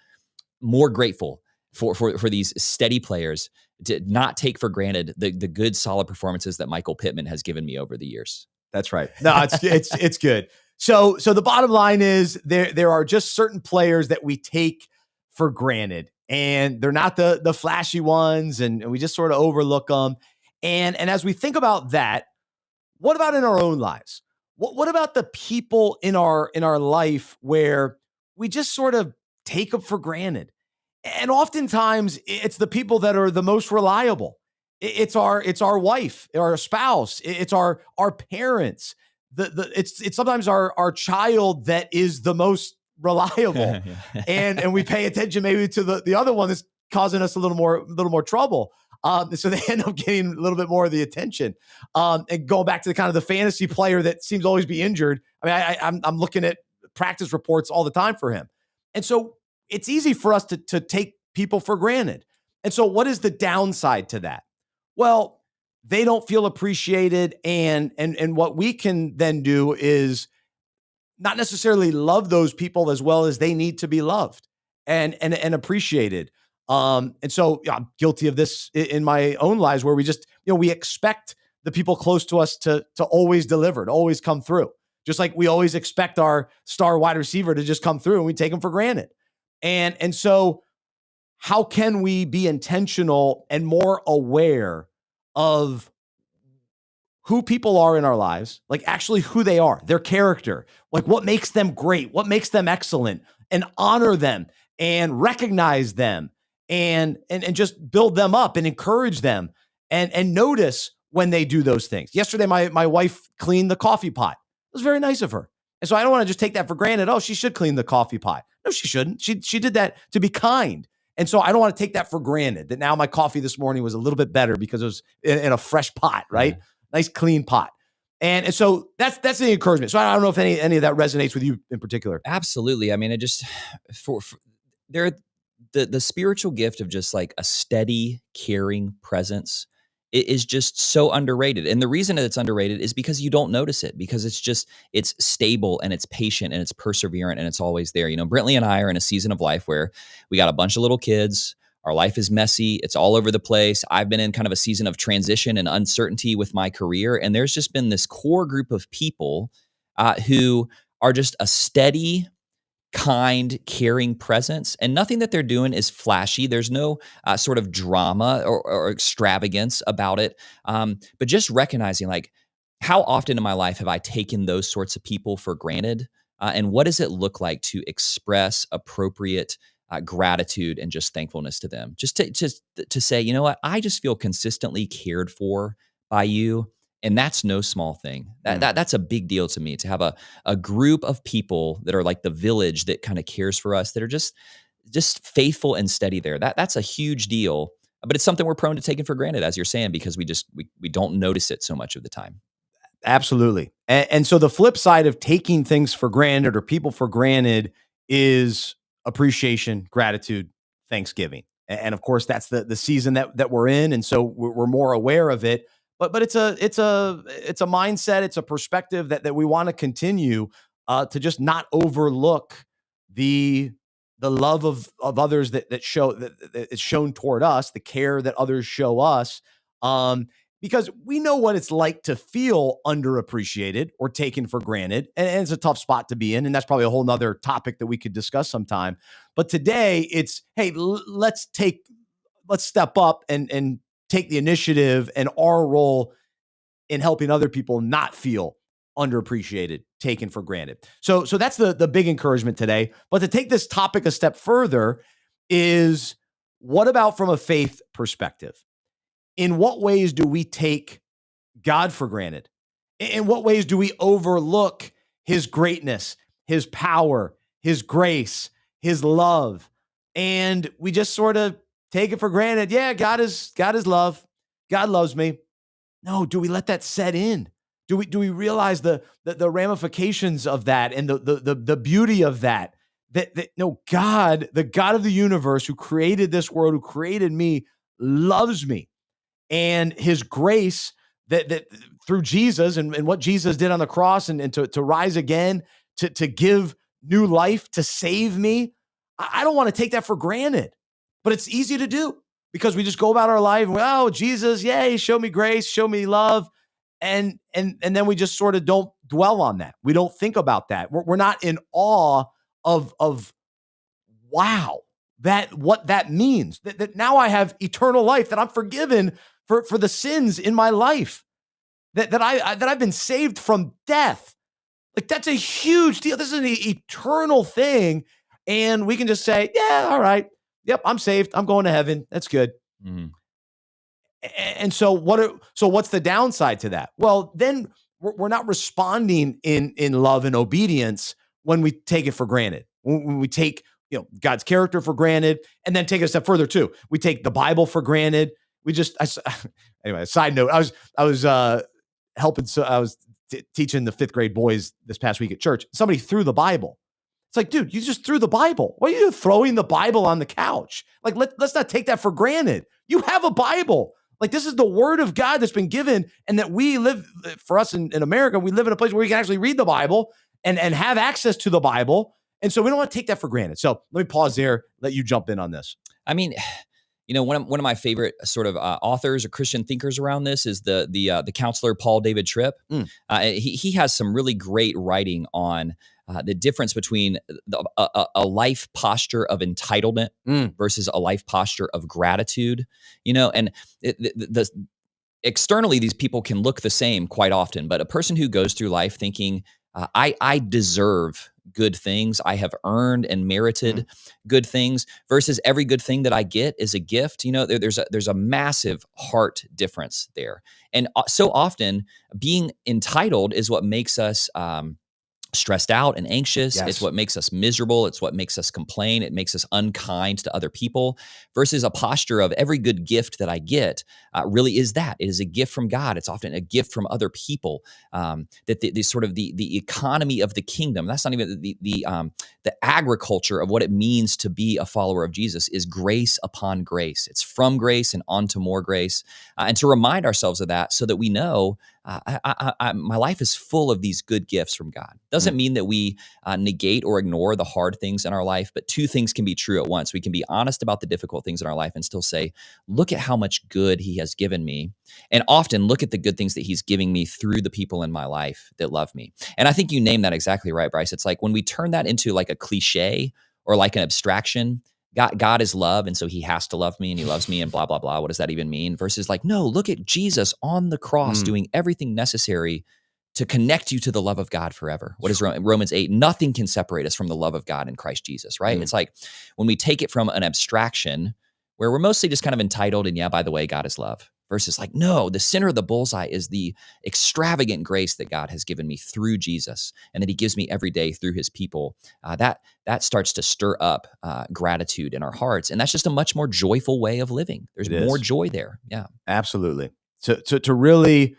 more grateful for these steady players, to not take for granted the good, solid performances that Michael Pittman has given me over the years. That's right. No, it's good. So the bottom line is there are just certain players that we take for granted, and they're not the flashy ones, and we just sort of overlook them. And as we think about that, what about in our own lives? What about the people in our life where we just sort of take them for granted? And oftentimes it's the people that are the most reliable. It's our wife, our spouse, it's our parents. It's sometimes our child that is the most reliable, and we pay attention maybe to the other one that's causing us a little more trouble. So they end up getting a little bit more of the attention. And going back to the kind of the fantasy player that seems to always be injured. I mean, I'm looking at practice reports all the time for him, and so it's easy for us to take people for granted. And so, what is the downside to that? Well, they don't feel appreciated. And what we can then do is not necessarily love those people as well as they need to be loved and appreciated. And so I'm guilty of this in my own lives where we just, we expect the people close to us to always deliver, to always come through. Just like we always expect our star wide receiver to just come through and we take them for granted. And so how can we be intentional and more aware of who people are in our lives, like actually who they are, their character, like what makes them great, what makes them excellent, and honor them and recognize them and just build them up and encourage them and notice when they do those things. Yesterday, my wife cleaned the coffee pot. It was very nice of her. And so I don't want to just take that for granted. Oh, she should clean the coffee pot. No, she shouldn't. She did that to be kind. And so I don't want to take that for granted that now my coffee this morning was a little bit better because it was in a fresh pot, right? Yeah. Nice clean pot. And so that's the encouragement. So I don't know if any of that resonates with you in particular. Absolutely. I mean, it just for there the spiritual gift of just like a steady, caring presence is just so underrated. And the reason that it's underrated is because you don't notice it, because it's stable and it's patient and it's perseverant and it's always there. Brentley and I are in a season of life where we got a bunch of little kids. Our life is messy. It's all over the place. I've been in kind of a season of transition and uncertainty with my career. And there's just been this core group of people who are just a steady, kind, caring presence. And nothing that they're doing is flashy. There's no sort of drama or extravagance about it. But just recognizing, like, how often in my life have I taken those sorts of people for granted? And what does it look like to express appropriate gratitude and just thankfulness to them? Just to say, you know what, I just feel consistently cared for by you. And that's no small thing. That's a big deal to me, to have a group of people that are like the village that kind of cares for us, that are just faithful and steady there. That's a huge deal. But it's something we're prone to taking for granted, as you're saying, because we don't notice it so much of the time. Absolutely. And so the flip side of taking things for granted or people for granted is appreciation, gratitude, Thanksgiving. And of course, that's the season that we're in. And so we're more aware of it. But it's a mindset, it's a perspective that we want to continue to just not overlook the love of others that is shown toward us, the care that others show us, because we know what it's like to feel underappreciated or taken for granted, and it's a tough spot to be in, and that's probably a whole nother topic that we could discuss sometime. But today, it's hey, let's step up and take the initiative and our role in helping other people not feel underappreciated, taken for granted. So that's the big encouragement today. But to take this topic a step further is, what about from a faith perspective? In what ways do we take God for granted? In what ways do we overlook his greatness, his power, his grace, his love? And we just sort of take it for granted. Yeah, God is love. God loves me. No, do we let that set in? Do we realize the ramifications of that and the beauty of that? That no, God, the God of the universe who created this world, who created me, loves me. And his grace that through Jesus and what Jesus did on the cross and to rise again, to give new life, to save me. I don't want to take that for granted. But it's easy to do because we just go about our life and, oh, Jesus, yay, show me grace, show me love. And then we just sort of don't dwell on that. We don't think about that. We're not in awe of wow, what that means. That now I have eternal life, that I'm forgiven for the sins in my life, that I've been saved from death. Like, that's a huge deal. This is an eternal thing. And we can just say, yeah, all right. Yep, I'm saved. I'm going to heaven. That's good. Mm. And so what's the downside to that? Well, then we're not responding in love and obedience when we take it for granted. When we take God's character for granted, and then take it a step further too. We take the Bible for granted. Anyway, side note, I was helping. So I was teaching the 5th grade boys this past week at church. Somebody threw the Bible. It's like, dude, you just threw the Bible. Why are you throwing the Bible on the couch? Like, let's not take that for granted. You have a Bible. Like, this is the word of God that's been given, and that we live, for us in America, we live in a place where we can actually read the Bible and have access to the Bible. And so we don't want to take that for granted. So let me pause there, let you jump in on this. I mean, one of my favorite sort of authors or Christian thinkers around this is the counselor Paul David Tripp. He has some really great writing on the difference between a life posture of entitlement versus a life posture of gratitude. And externally, these people can look the same quite often, but a person who goes through life thinking, I deserve good things, I have earned and merited good things, versus every good thing that I get is a gift. There's a massive heart difference there. And so often being entitled is what makes us stressed out and anxious. Yes. It's what makes us miserable. It's what makes us complain. It makes us unkind to other people, versus a posture of every good gift that I get really is that. It is a gift from God. It's often a gift from other people. That the sort of the economy of the kingdom, that's not even the agriculture of what it means to be a follower of Jesus, is grace upon grace. It's from grace and onto more grace. And to remind ourselves of that so that we know my life is full of these good gifts from God. Doesn't mean that we negate or ignore the hard things in our life, but two things can be true at once. We can be honest about the difficult things in our life and still say, look at how much good he has given me. And often look at the good things that he's giving me through the people in my life that love me. And I think you named that exactly right, Bryce. It's like when we turn that into like a cliche or like an abstraction, God is love, and so he has to love me, and he loves me, and blah, blah, blah. What does that even mean? Versus like, no, look at Jesus on the cross doing everything necessary to connect you to the love of God forever. What is Romans 8? Nothing can separate us from the love of God in Christ Jesus, right? It's like when we take it from an abstraction where we're mostly just kind of entitled and, yeah, by the way, God is love. Versus like, no, the center of the bullseye is the extravagant grace that God has given me through Jesus and that he gives me every day through his people. That starts to stir up gratitude in our hearts. And that's just a much more joyful way of living. There's more joy there. Yeah, absolutely. To really,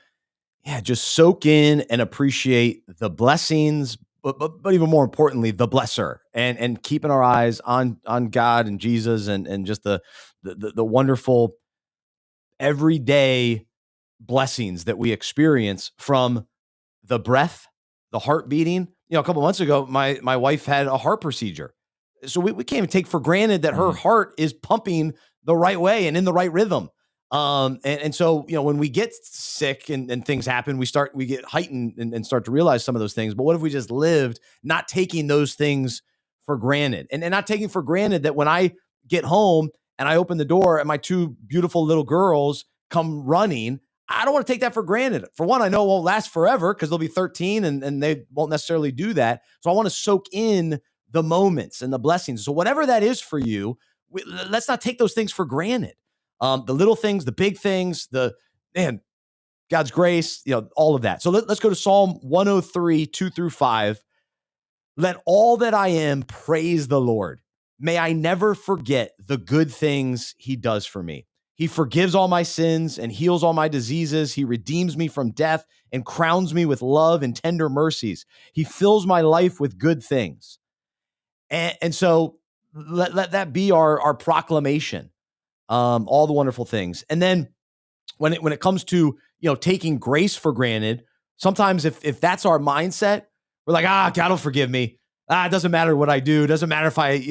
just soak in and appreciate the blessings, but even more importantly, the blesser, and keeping our eyes on God and Jesus and just the wonderful everyday blessings that we experience from the breath, the heart beating. A couple months ago, my wife had a heart procedure. So we can't even take for granted that her heart is pumping the right way and in the right rhythm. And so, when we get sick and things happen, we get heightened and start to realize some of those things. But what if we just lived not taking those things for granted and not taking for granted that when I get home and I open the door and my two beautiful little girls come running, I don't want to take that for granted. For one, I know it won't last forever because they'll be 13 and they won't necessarily do that. So I want to soak in the moments and the blessings. So whatever that is for you, let's not take those things for granted. The little things, the big things, God's grace, all of that. So let's go to Psalm 103, 2-5. Let all that I am praise the Lord. May I never forget the good things he does for me. He forgives all my sins and heals all my diseases. He redeems me from death and crowns me with love and tender mercies. He fills my life with good things. And so let that be our proclamation. All the wonderful things. And then when it comes to, taking grace for granted, sometimes if that's our mindset, we're like, God will forgive me. It doesn't matter what I do. It doesn't matter if I,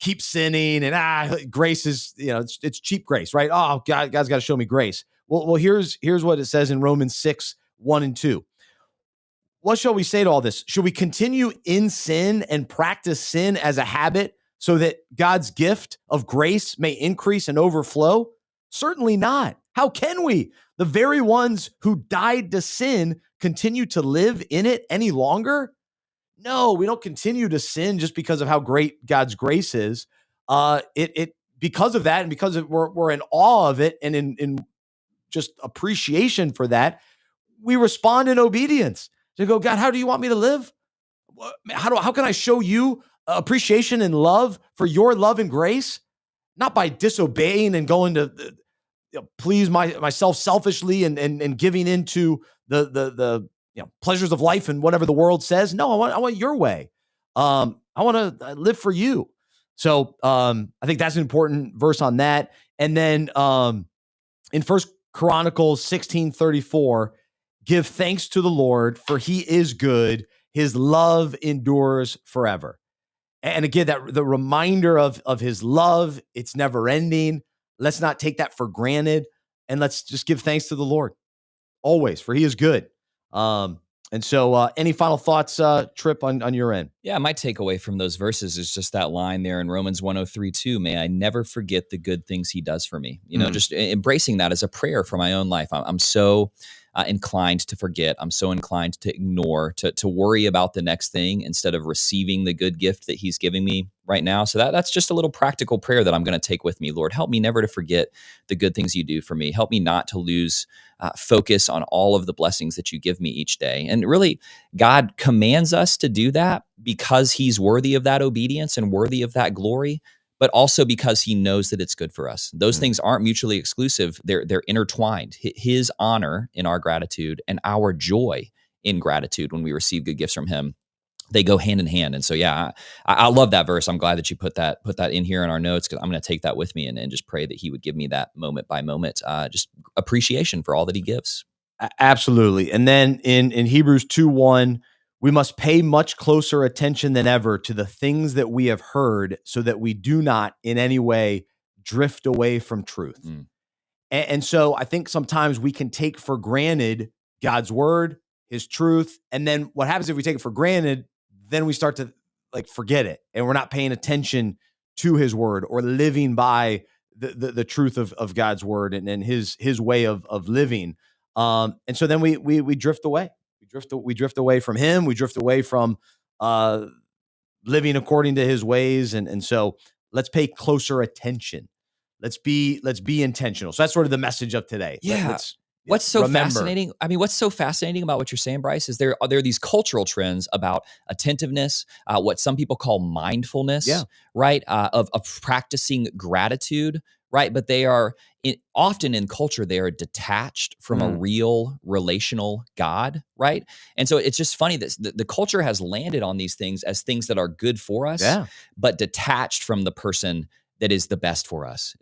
keep sinning and grace is, it's cheap grace, right? Oh, God's got to show me grace. Well, here's what it says in Romans 6, 1-2. What shall we say to all this? Should we continue in sin and practice sin as a habit so that God's gift of grace may increase and overflow? Certainly not. How can we? The very ones who died to sin continue to live in it any longer? No, we don't continue to sin just because of how great God's grace is. Because of that, and because we're in awe of it, and in just appreciation for that, we respond in obedience. To go, God, how do you want me to live? How can I show you appreciation and love for your love and grace? Not by disobeying and going to please myself selfishly and giving into the pleasures of life and whatever the world says. No, I want your way. I want to live for you. So I think that's an important verse on that. And then in 1 Chronicles 16:34, give thanks to the Lord, for he is good. His love endures forever. And again, that the reminder of his love, it's never ending. Let's not take that for granted. And let's just give thanks to the Lord always, for he is good. And so any final thoughts, Trip, on your end? Yeah, my takeaway from those verses is just that line there in Romans 1:03-2. May I never forget the good things he does for me. Just embracing that as a prayer for my own life. I'm so inclined to forget. I'm so inclined to ignore, to worry about the next thing instead of receiving the good gift that he's giving me right now. So that's just a little practical prayer that I'm going to take with me. Lord, help me never to forget the good things you do for me. Help me not to lose focus on all of the blessings that you give me each day. And really, God commands us to do that because he's worthy of that obedience and worthy of that glory, but also because he knows that it's good for us. Those things aren't mutually exclusive. They're intertwined. His honor in our gratitude and our joy in gratitude when we receive good gifts from him, they go hand in hand. And so, yeah, I love that verse. I'm glad that you put that in here in our notes, because I'm going to take that with me and just pray that he would give me that moment by moment, just appreciation for all that he gives. Absolutely. And then in Hebrews 2:1, we must pay much closer attention than ever to the things that we have heard, so that we do not in any way drift away from truth. And so I think sometimes we can take for granted God's word, his truth. And then what happens if we take it for granted, then we start to forget it, and we're not paying attention to his word or living by the truth of God's word and his way of living. And so then we drift away. We drift away from him. We drift away from living according to his ways. And so let's pay closer attention. Let's be intentional. So that's sort of the message of today. Yeah. What's so fascinating? I mean, what's so fascinating about what you're saying, Bryce, is there are these cultural trends about attentiveness, what some people call mindfulness, right? Of practicing gratitude, right? But they are often in culture, they are detached from a real relational God, right? And so it's just funny that the culture has landed on these things as things that are good for us, but detached from the person that is the best for us,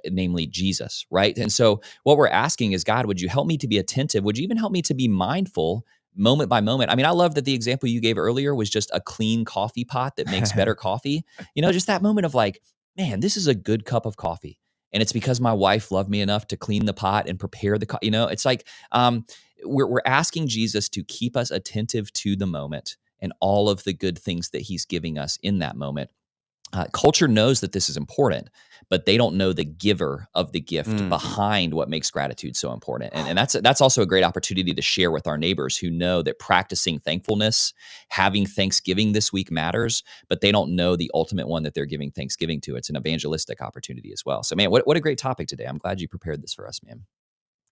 namely Jesus, right? And so what we're asking is, God, would you help me to be attentive? Would you even help me to be mindful moment by moment? I mean, I love that the example you gave earlier was just a clean coffee pot that makes better coffee. Just that moment of man, this is a good cup of coffee. And it's because my wife loved me enough to clean the pot and prepare the coffee. It's we're asking Jesus to keep us attentive to the moment and all of the good things that he's giving us in that moment. Culture knows that this is important, but they don't know the giver of the gift behind what makes gratitude so important. And that's also a great opportunity to share with our neighbors who know that practicing thankfulness, having Thanksgiving this week matters, but they don't know the ultimate one that they're giving Thanksgiving to. It's an evangelistic opportunity as well. So, man, what a great topic today. I'm glad you prepared this for us, man.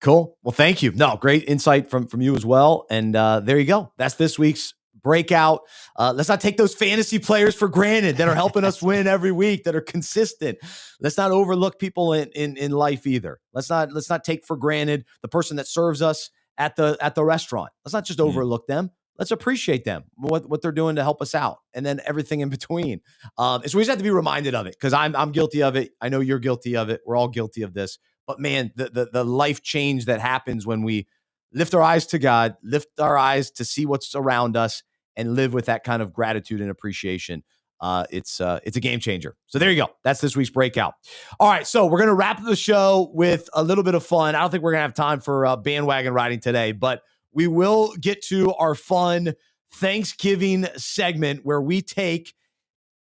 Cool. Well, thank you. No, great insight from you as well. And there you go. That's this week's breakout. Let's not take those fantasy players for granted that are helping us win every week, that are consistent. Let's not overlook people in life either. Let's not take for granted the person that serves us at the restaurant. Let's not just overlook them. Let's appreciate them, what they're doing to help us out, and then everything in between. So we just have to be reminded of it, because I'm guilty of it. I know you're guilty of it. We're all guilty of this. But man, the life change that happens when we lift our eyes to God, lift our eyes to see what's around us, and live with that kind of gratitude and appreciation. It's a game changer. So there you go. That's this week's breakout. All right. So we're going to wrap the show with a little bit of fun. I don't think we're going to have time for bandwagon riding today, but we will get to our fun Thanksgiving segment where we take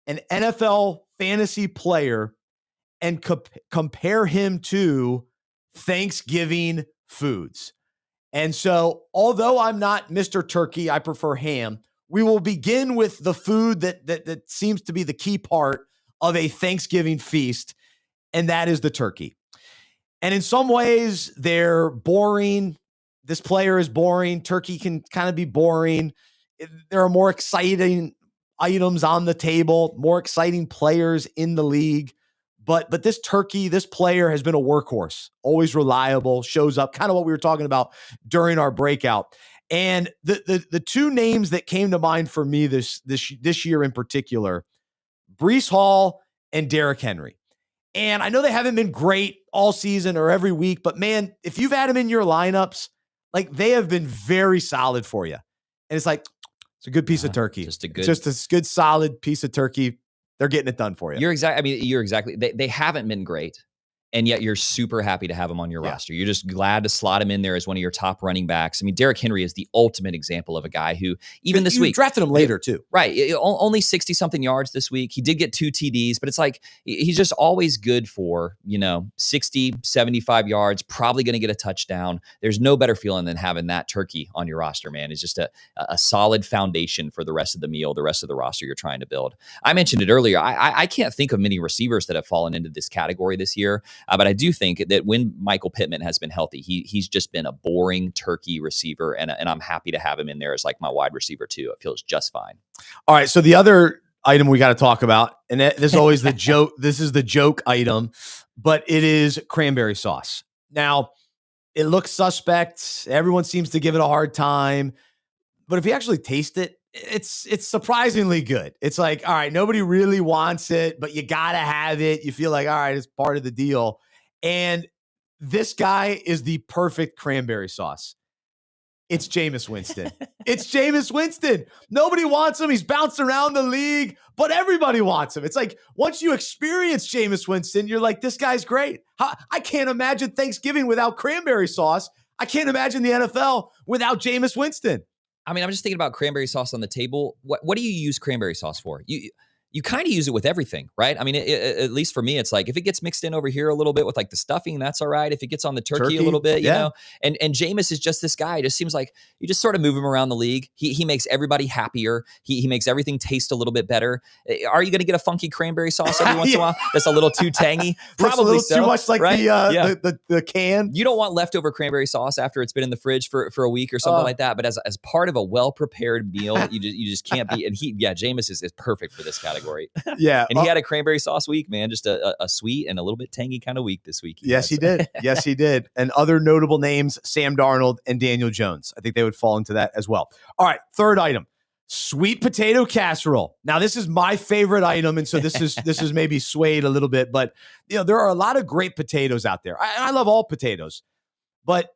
an NFL fantasy player and compare him to Thanksgiving foods. And so, although I'm not Mr. Turkey, I prefer ham. We will begin with the food that seems to be the key part of a Thanksgiving feast, and that is the turkey. And in some ways, they're boring. This player is boring. Turkey can kind of be boring. There are more exciting items on the table, more exciting players in the league. But this turkey, this player has been a workhorse, always reliable, shows up, kind of what we were talking about during our breakout. And the two names that came to mind for me this year in particular, Breece Hall and Derrick Henry. And I know they haven't been great all season or every week, but man, if you've had them in your lineups, like they have been very solid for you. And it's like, it's a good piece of turkey. Just a good, solid piece of turkey. They're getting it done for you. You're exactly. They haven't been great. And yet you're super happy to have him on your roster. You're just glad to slot him in there as one of your top running backs. I mean, Derrick Henry is the ultimate example of a guy who, even this week, drafted him later too. Right. Only 60 something yards this week. He did get 2 TDs, but it's like, he's just always good for, 60, 75 yards, probably going to get a touchdown. There's no better feeling than having that turkey on your roster, man. It's just a solid foundation for the rest of the meal, the rest of the roster you're trying to build. I mentioned it earlier. I can't think of many receivers that have fallen into this category this year. But I do think that when Michael Pittman has been healthy, he's just been a boring turkey receiver, and I'm happy to have him in there as like my wide receiver too. It feels just fine. All right, so the other item we got to talk about, and this is always the joke. This is the joke item, but it is cranberry sauce. Now, it looks suspect. Everyone seems to give it a hard time, but if you actually taste it, it's surprisingly good. It's like, all right, nobody really wants it, but you got to have it. You feel like, all right, it's part of the deal. And this guy is the perfect cranberry sauce. It's Jameis Winston. It's Jameis Winston. Nobody wants him. He's bounced around the league, but everybody wants him. It's like, once you experience Jameis Winston, you're like, this guy's great. I can't imagine Thanksgiving without cranberry sauce. I can't imagine the NFL without Jameis Winston. I mean, I'm just thinking about cranberry sauce on the table. What do you use cranberry sauce for? You kind of use it with everything, right? I mean, at least for me, it's like if it gets mixed in over here a little bit with like the stuffing, that's all right. If it gets on the turkey a little bit, you know, and Jameis is just this guy. It just seems like you just sort of move him around the league. He makes everybody happier. He makes everything taste a little bit better. Are you going to get a funky cranberry sauce every once in a while? That's a little too tangy. Probably so, too much like right? the can. You don't want leftover cranberry sauce after it's been in the fridge for a week or something like that. But as part of a well-prepared meal, you just can't be. And Jameis is perfect for this category. Yeah. And he had a cranberry sauce week, man. Just a sweet and a little bit tangy kind of week this week. Yes, he did. Yes, he did. And other notable names, Sam Darnold and Daniel Jones. I think they would fall into that as well. All right, third item, sweet potato casserole. Now, this is my favorite item, and so this is maybe swayed a little bit, but there are a lot of great potatoes out there. I love all potatoes, but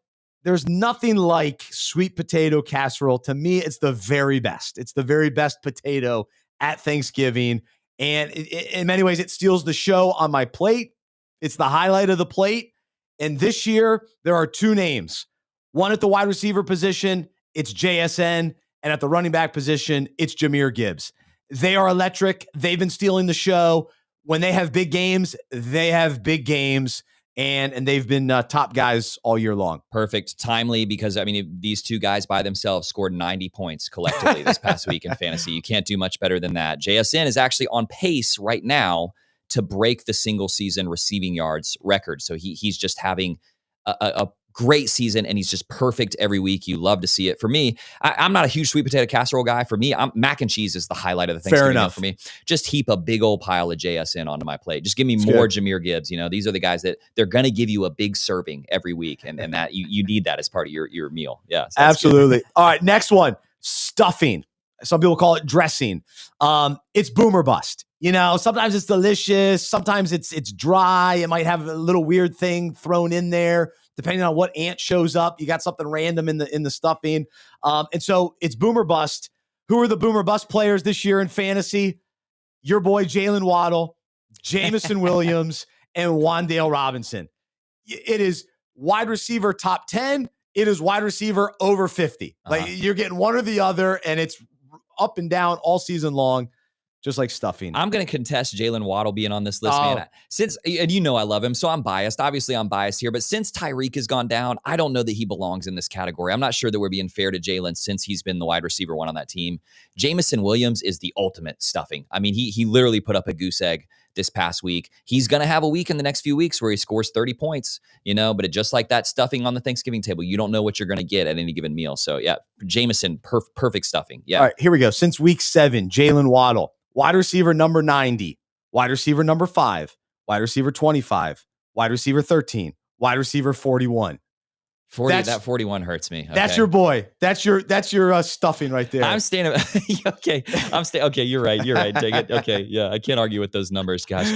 there's nothing like sweet potato casserole. To me, it's the very best. It's the very best potato at Thanksgiving. And in many ways, it steals the show on my plate. It's the highlight of the plate. And this year, there are 2 names. One at the wide receiver position, it's JSN. And at the running back position, it's Jahmyr Gibbs. They are electric. They've been stealing the show. When they have big games, they have big games. And they've been top guys all year long. Perfect. Timely, because, I mean, these 2 guys by themselves scored 90 points collectively this past week in fantasy. You can't do much better than that. JSN is actually on pace right now to break the single season receiving yards record. So he's just having a great season, and he's just perfect every week. You love to see it. For me, I'm not a huge sweet potato casserole guy. For me, mac and cheese is the highlight of the Thanksgiving meal for me. Just heap a big old pile of JSN onto my plate. Just give me more Jahmyr Gibbs. These are the guys that they're going to give you a big serving every week, and that you need that as part of your meal. Yeah, so absolutely. All right, next one, stuffing. Some people call it dressing. It's boom or bust. Sometimes it's delicious. Sometimes it's dry. It might have a little weird thing thrown in there. Depending on what ant shows up, you got something random in the stuffing. And so it's boom or bust. Who are the boom or bust players this year in fantasy? Your boy Jalen Waddle, Jameson Williams, and Wan'Dale Robinson. It is wide receiver top 10. It is wide receiver over 50. Like you're getting one or the other, and it's up and down all season long. Just like stuffing. I'm going to contest Jalen Waddle being on this list, man. And I love him, so I'm biased. Obviously, I'm biased here. But since Tyreek has gone down, I don't know that he belongs in this category. I'm not sure that we're being fair to Jalen since he's been the wide receiver 1 on that team. Jameson Williams is the ultimate stuffing. I mean, he literally put up a goose egg this past week. He's going to have a week in the next few weeks where he scores 30 points, but just like that stuffing on the Thanksgiving table, you don't know what you're going to get at any given meal. So, yeah, Jameson, perfect stuffing. Yeah. All right, here we go. Since week 7, Jalen Waddle. Wide receiver number 90, wide receiver number 5, wide receiver 25, wide receiver 13, wide receiver 41. That 41 hurts me. Okay. That's your boy. That's your stuffing right there. I'm standing. Okay. Okay. You're right. Take it. Okay. Yeah. I can't argue with those numbers, guys.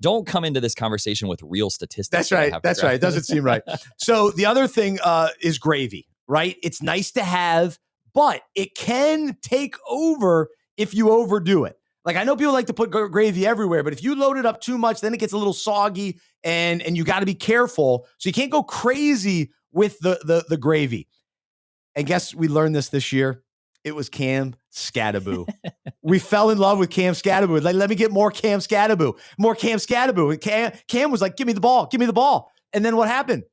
Don't come into this conversation with real statistics. That's right. That's right. It doesn't seem right. So the other thing is gravy, right? It's nice to have, but it can take over if you overdo it. Like, I know people like to put gravy everywhere, but if you load it up too much, then it gets a little soggy, and you got to be careful. So you can't go crazy with the gravy. And guess we learned this year. It was Cam Scattaboo. We fell in love with Cam Scattaboo. Like, let me get more Cam Scattaboo. And Cam was like, give me the ball. And then what happened?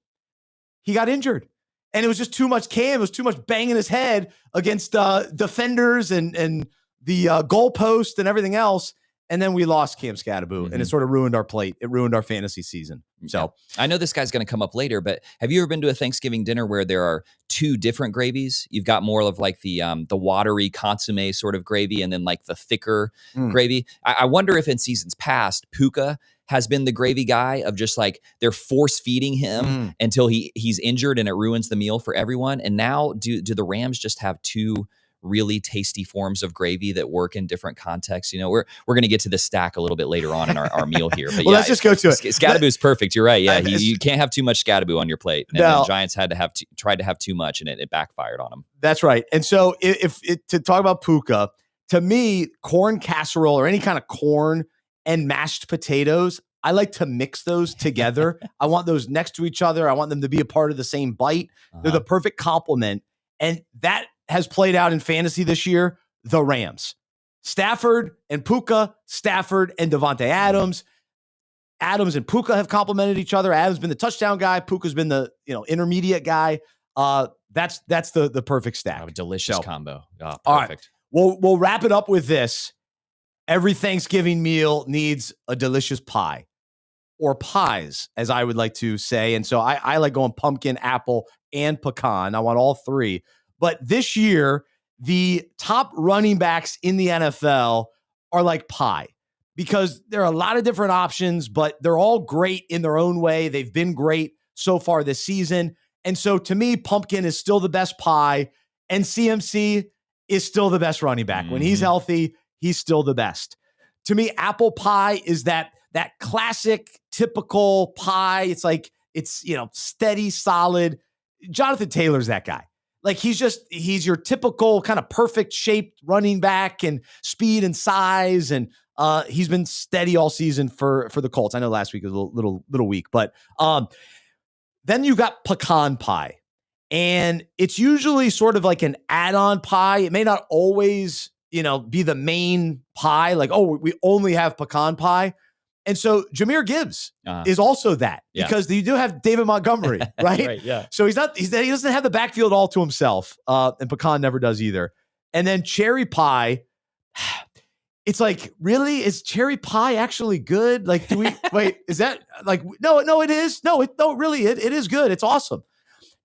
He got injured. And it was just too much Cam. It was too much banging his head against defenders and the goalpost and everything else. And then we lost Cam Scattaboo, and it sort of ruined our plate. It ruined our fantasy season. So I know this guy's going to come up later, but have you ever been to a Thanksgiving dinner where there are two different gravies? You've got more of like the watery consomme sort of gravy, and then like the thicker gravy. I wonder if in seasons past, Puka has been the gravy guy of just like they're force feeding him until he's injured and it ruins the meal for everyone. And now do the Rams just have two really tasty forms of gravy that work in different contexts? You know, we're going to get to the stack a little bit later on in our meal here. But let's just go to it. Scattaboo's perfect. You're right. Yeah, you can't have too much Scattaboo on your plate. And the Giants tried to have too much, and it backfired on them. That's right. And so if to talk about Puka, to me, corn casserole or any kind of corn and mashed potatoes, I like to mix those together. I want those next to each other. I want them to be a part of the same bite. They're the perfect complement. And that has played out in fantasy this year. The Rams, Stafford and Puka, Stafford and Devontae Adams. Adams and Puka have complemented each other. Adams been the touchdown guy. Puka's been the intermediate guy. That's the perfect stack. A delicious combo. Oh, perfect. All right. We'll wrap it up with this. Every Thanksgiving meal needs a delicious pie, or pies, as I would like to say. And so I like going pumpkin, apple, and pecan. I want all three. But this year, the top running backs in the NFL are like pie, because there are a lot of different options, but they're all great in their own way. They've been great so far this season. And so to me, pumpkin is still the best pie, and CMC is still the best running back. When he's healthy, he's still the best. To me, apple pie is that classic, typical pie. It's like, it's, steady, solid. Jonathan Taylor's that guy. Like, he's your typical kind of perfect shaped running back, and speed and size. And he's been steady all season for the Colts. I know last week was a little weak, but then you got pecan pie, and it's usually sort of like an add-on pie. It may not always, be the main pie. Like, oh, we only have pecan pie. And so Jahmyr Gibbs is also that, because you do have David Montgomery, right? Right, yeah. So he doesn't have the backfield all to himself, and pecan never does either. And then cherry pie, it's like, really? Is cherry pie actually good? Like, do we wait? Is that like, no, it is. No, really, it is good. It's awesome.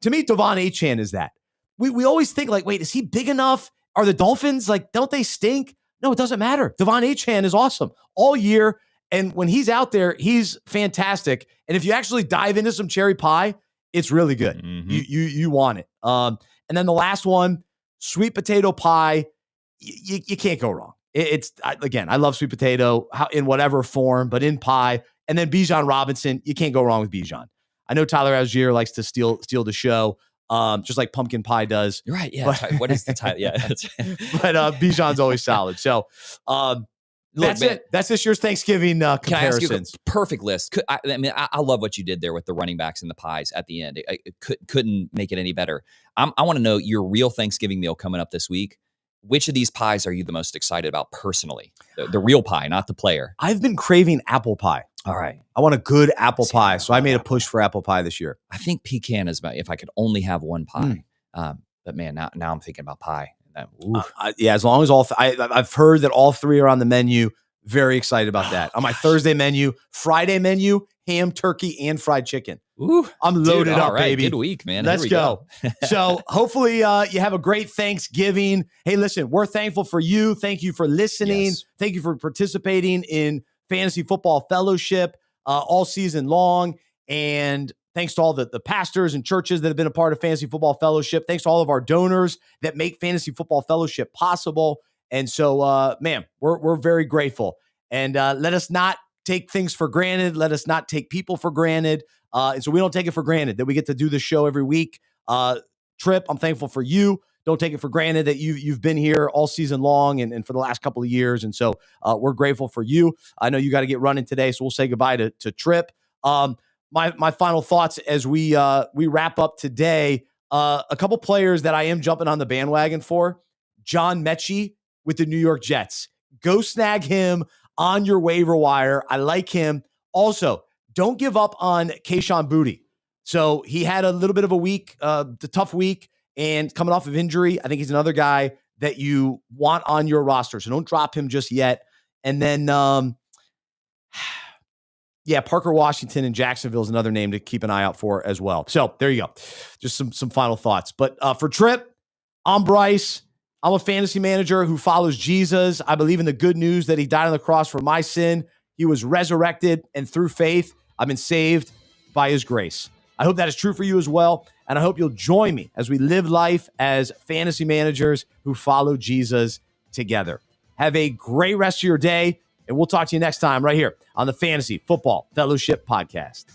To me, Devon Achane is that. We always think like, wait, is he big enough? Are the Dolphins like, don't they stink? No, it doesn't matter. Devon Achane is awesome all year. And when he's out there, he's fantastic. And if you actually dive into some cherry pie, it's really good. You want it. And then the last one, sweet potato pie. You can't go wrong. Again, I love sweet potato in whatever form, but in pie. And then Bijan Robinson, you can't go wrong with Bijan. I know Tyler Algier likes to steal the show, just like pumpkin pie does. You're right. Yeah. What is the title? Yeah. But Bijan's always solid. So that's it. That's this year's Thanksgiving comparisons. Can I ask you a perfect list? I love what you did there with the running backs and the pies at the end. It couldn't make it any better. I want to know your real Thanksgiving meal coming up this week. Which of these pies are you the most excited about personally? The real pie, not the player. I've been craving apple pie. All right. I want a good apple pie. So I made a push for apple pie this year. I think pecan is about, if I could only have one pie. But man, now I'm thinking about pie. As long as I've heard that all three are on the menu. Very excited about that. On my Thursday menu, Friday menu, ham, turkey, and fried chicken. Ooh, I'm loaded up, right, baby. Good week, man. Let's go. So hopefully you have a great Thanksgiving. Hey, listen, we're thankful for you. Thank you for listening. Yes. Thank you for participating in Fantasy Football Fellowship all season long. And Thanks to all the pastors and churches that have been a part of Fantasy Football Fellowship. Thanks to all of our donors that make Fantasy Football Fellowship possible. And so, man, we're very grateful. And let us not take things for granted. Let us not take people for granted. And so we don't take it for granted that we get to do this show every week. Trip, I'm thankful for you. Don't take it for granted that you've been here all season long and for the last couple of years. And so we're grateful for you. I know you got to get running today, so we'll say goodbye to Trip. My final thoughts as we wrap up today, a couple players that I am jumping on the bandwagon for. John Mechie with the New York Jets. Go snag him on your waiver wire. I like him. Also, don't give up on Kayshon Boutte. So he had a little bit of a week, the tough week, and coming off of injury. I think he's another guy that you want on your roster. So don't drop him just yet. And then, Parker Washington in Jacksonville is another name to keep an eye out for as well. So there you go. Just some final thoughts. But for Trip, I'm Bryce. I'm a fantasy manager who follows Jesus. I believe in the good news that he died on the cross for my sin. He was resurrected, and through faith, I've been saved by his grace. I hope that is true for you as well, and I hope you'll join me as we live life as fantasy managers who follow Jesus together. Have a great rest of your day, and we'll talk to you next time right here on the Fantasy Football Fellowship Podcast.